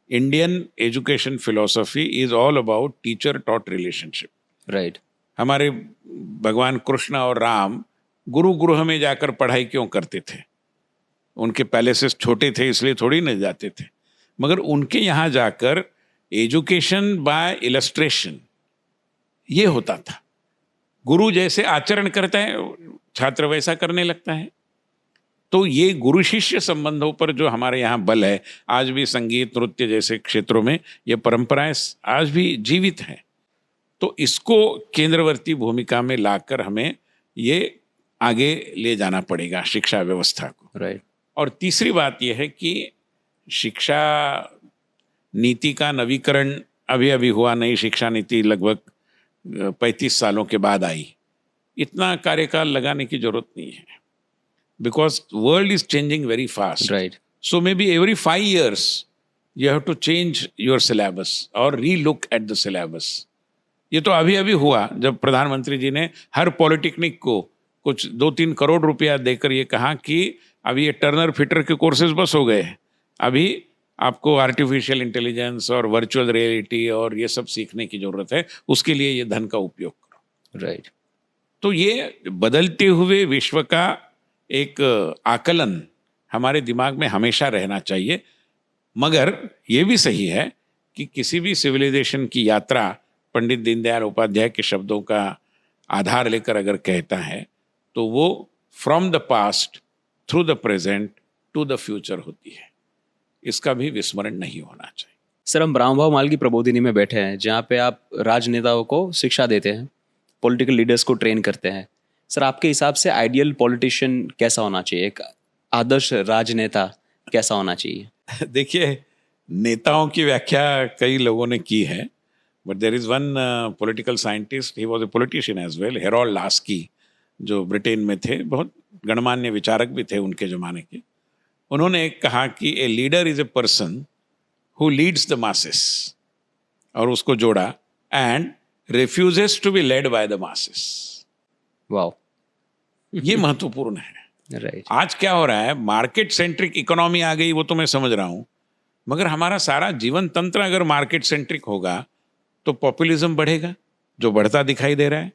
Indian education philosophy is all about teacher taught relationship. Right. हमारे भगवान कृष्ण और राम गुरुगृह में जाकर पढ़ाई क्यों करते थे? उनके पैलेसेस छोटे थे इसलिए थोड़ी न जाते थे, मगर उनके यहाँ जाकर एजुकेशन बाय इलस्ट्रेशन ये होता था. गुरु जैसे आचरण करता है छात्र वैसा करने लगता है। तो ये गुरु शिष्य संबंधों पर जो हमारे यहाँ बल है, आज भी संगीत नृत्य जैसे क्षेत्रों में ये परंपराएं आज भी जीवित हैं। तो इसको केंद्रवर्ती भूमिका में लाकर हमें ये आगे ले जाना पड़ेगा शिक्षा व्यवस्था को। राइट। और तीसरी बात यह है कि शिक्षा नीति का नवीकरण अभी अभी हुआ, नई शिक्षा नीति लगभग 35 सालों के बाद आई। इतना कार्यकाल लगाने की जरूरत नहीं है, because world is changing very fast. Right. So may be every 5 years you have to change your syllabus और री-लुक एट द सिलेबस। ये तो अभी अभी हुआ जब प्रधानमंत्री जी ने हर पॉलिटेक्निक को कुछ 2-3 करोड़ रुपया देकर ये कहा कि अभी ये टर्नर फिटर के कोर्सेज बस हो गए हैं, अभी आपको आर्टिफिशियल इंटेलिजेंस और वर्चुअल रियलिटी और ये सब सीखने की जरूरत है, उसके लिए ये धन का उपयोग करो। राइट। तो ये बदलते हुए विश्व का एक आकलन हमारे दिमाग में हमेशा रहना चाहिए। मगर ये भी सही है कि किसी भी सिविलाइजेशन की यात्रा पंडित दीनदयाल उपाध्याय के शब्दों का आधार लेकर अगर कहता है तो वो from the past through the present to the future होती है। इसका भी विस्मरण नहीं होना चाहिए। सर, हम ब्रह्मभाव माल की प्रबोधिनी में बैठे हैं, जहाँ पे आप राजनेताओं को शिक्षा देते हैं, पॉलिटिकल लीडर्स को ट्रेन करते हैं। सर, आपके हिसाब से आइडियल पॉलिटिशियन कैसा होना चाहिए, एक आदर्श राजनेता कैसा होना चाहिए? देखिए, नेताओं की व्याख्या कई लोगों ने की है, but there is one political scientist, he was a politician as well, Harold Laski, जो ब्रिटेन में थे, बहुत गणमान्य विचारक भी थे उनके ज़माने के। उन्होंने एक कहा कि a leader is a person who leads the masses, और उसको जोड़ा and refuses to be led by the masses. Wow, ये महत्वपूर्ण है। राइट। आज क्या हो रहा है, मार्केट सेंट्रिक इकोनॉमी आ गई, वो तो मैं समझ रहा हूँ, मगर हमारा सारा जीवन तंत्र अगर मार्केट सेंट्रिक होगा तो पॉपुलिज्म बढ़ेगा, जो बढ़ता दिखाई दे रहा है,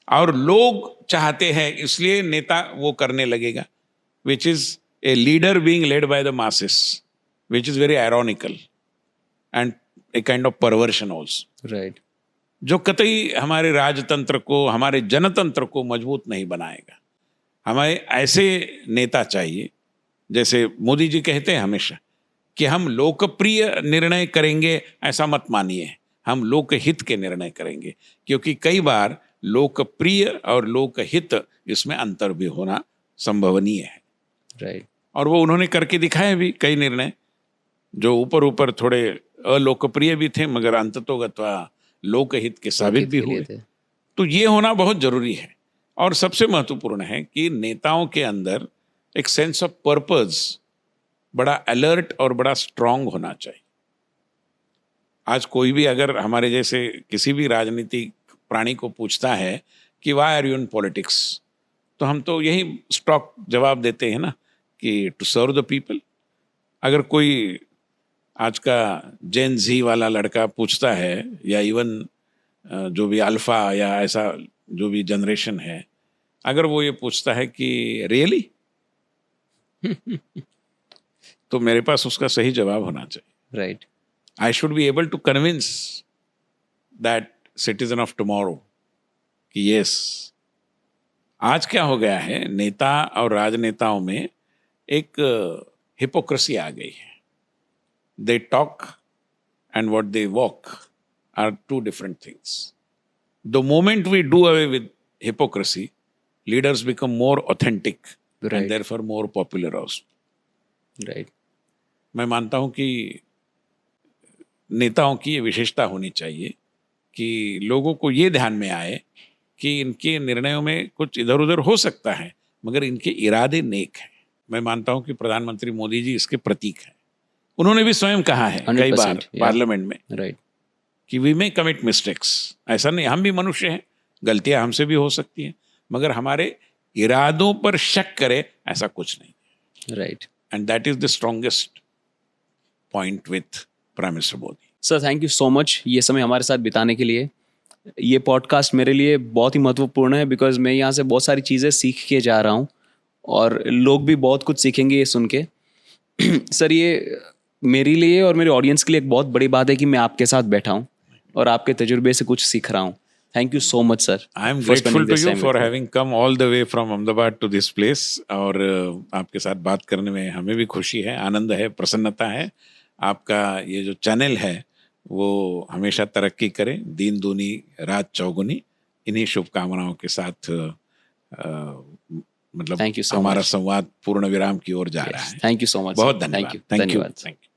और लोग चाहते हैं इसलिए नेता वो करने लगेगा, which is a leader being led by the masses, which is very ironical and a kind of perversion also, right. जो कतई हमारे राजतंत्र को, हमारे जनतंत्र को मजबूत नहीं बनाएगा। हमें ऐसे नेता चाहिए, जैसे मोदी जी कहते हैं हमेशा कि हम लोकप्रिय निर्णय करेंगे, ऐसा मत मानिए, हम लोकहित के निर्णय करेंगे, क्योंकि कई बार लोकप्रिय और लोकहित इसमें अंतर भी होना संभवनीय है। राइट। और वो उन्होंने करके दिखाए भी कई निर्णय, जो ऊपर ऊपर थोड़े अलोकप्रिय भी थे मगर अंततोगत्वा लोकहित के साबित भी हुए। तो ये होना बहुत जरूरी है। और सबसे महत्वपूर्ण है कि नेताओं के अंदर एक सेंस ऑफ पर्पस बड़ा अलर्ट और बड़ा स्ट्रांग होना चाहिए। आज कोई भी अगर हमारे जैसे किसी भी राजनीतिक प्राणी को पूछता है कि why are you in politics, तो हम तो यही स्टॉक जवाब देते हैं ना, कि टू सर्व द पीपल। अगर कोई आज का जेन जी वाला लड़का पूछता है, या इवन जो भी अल्फा या ऐसा जो भी जनरेशन है, अगर वो ये पूछता है कि रियली तो मेरे पास उसका सही जवाब होना चाहिए। Right. I should be able to convince that citizen of tomorrow कि yes, आज क्या हो गया है, नेता और राजनेताओं में एक हिपोक्रेसी आ गई है। They talk and what they walk are two different things. The moment we do away with hypocrisy, leaders become more authentic Right. and therefore more popular also. Right. मैं मानता हूं कि नेताओं की ये विशेषता होनी चाहिए कि लोगों को ये ध्यान में आए कि इनके निर्णयों में कुछ इधर उधर हो सकता है, मगर इनके इरादे नेक हैं। मैं मानता हूं कि प्रधानमंत्री मोदी जी इसके प्रतीक हैं। उन्होंने भी स्वयं कहा है कई 100%, बार पार्लियामेंट में राइट। कि वी मे कमिट मिस्टेक्स। ऐसा नहीं, हम भी मनुष्य हैं, गलतियां हमसे भी हो सकती हैं, मगर हमारे इरादों पर शक करे ऐसा कुछ नहीं। Right. And that is the strongest point with prime minister Modi. Sir, thank you so much ये समय हमारे साथ बिताने के लिए। ये पॉडकास्ट मेरे लिए बहुत ही महत्वपूर्ण है, बिकॉज मैं यहाँ से बहुत सारी चीज़ें सीख के जा रहा हूँ और लोग भी बहुत कुछ सीखेंगे ये सुन के। सर, ये मेरे लिए और मेरे ऑडियंस के लिए एक बहुत बड़ी बात है कि मैं आपके साथ बैठा हूँ और आपके तजुर्बे से कुछ सीख रहा हूँ। Thank you so much sir. I am grateful to you for having come all the way from Ahmedabad to this place. और आपके साथ बात करने में हमें भी खुशी है, आनंद है, प्रसन्नता है. आपका ये जो चैनल है वो हमेशा तरक्की करे, दिन दूनी रात चौगुनी. इन्हीं शुभकामनाओं के साथ मतलब Thank you so हमारा much. संवाद पूर्ण विराम की ओर जा रहा है. Thank you so much. बहुत धन्यवाद. Thank you. Thank you. धन्यवाद. Thank you.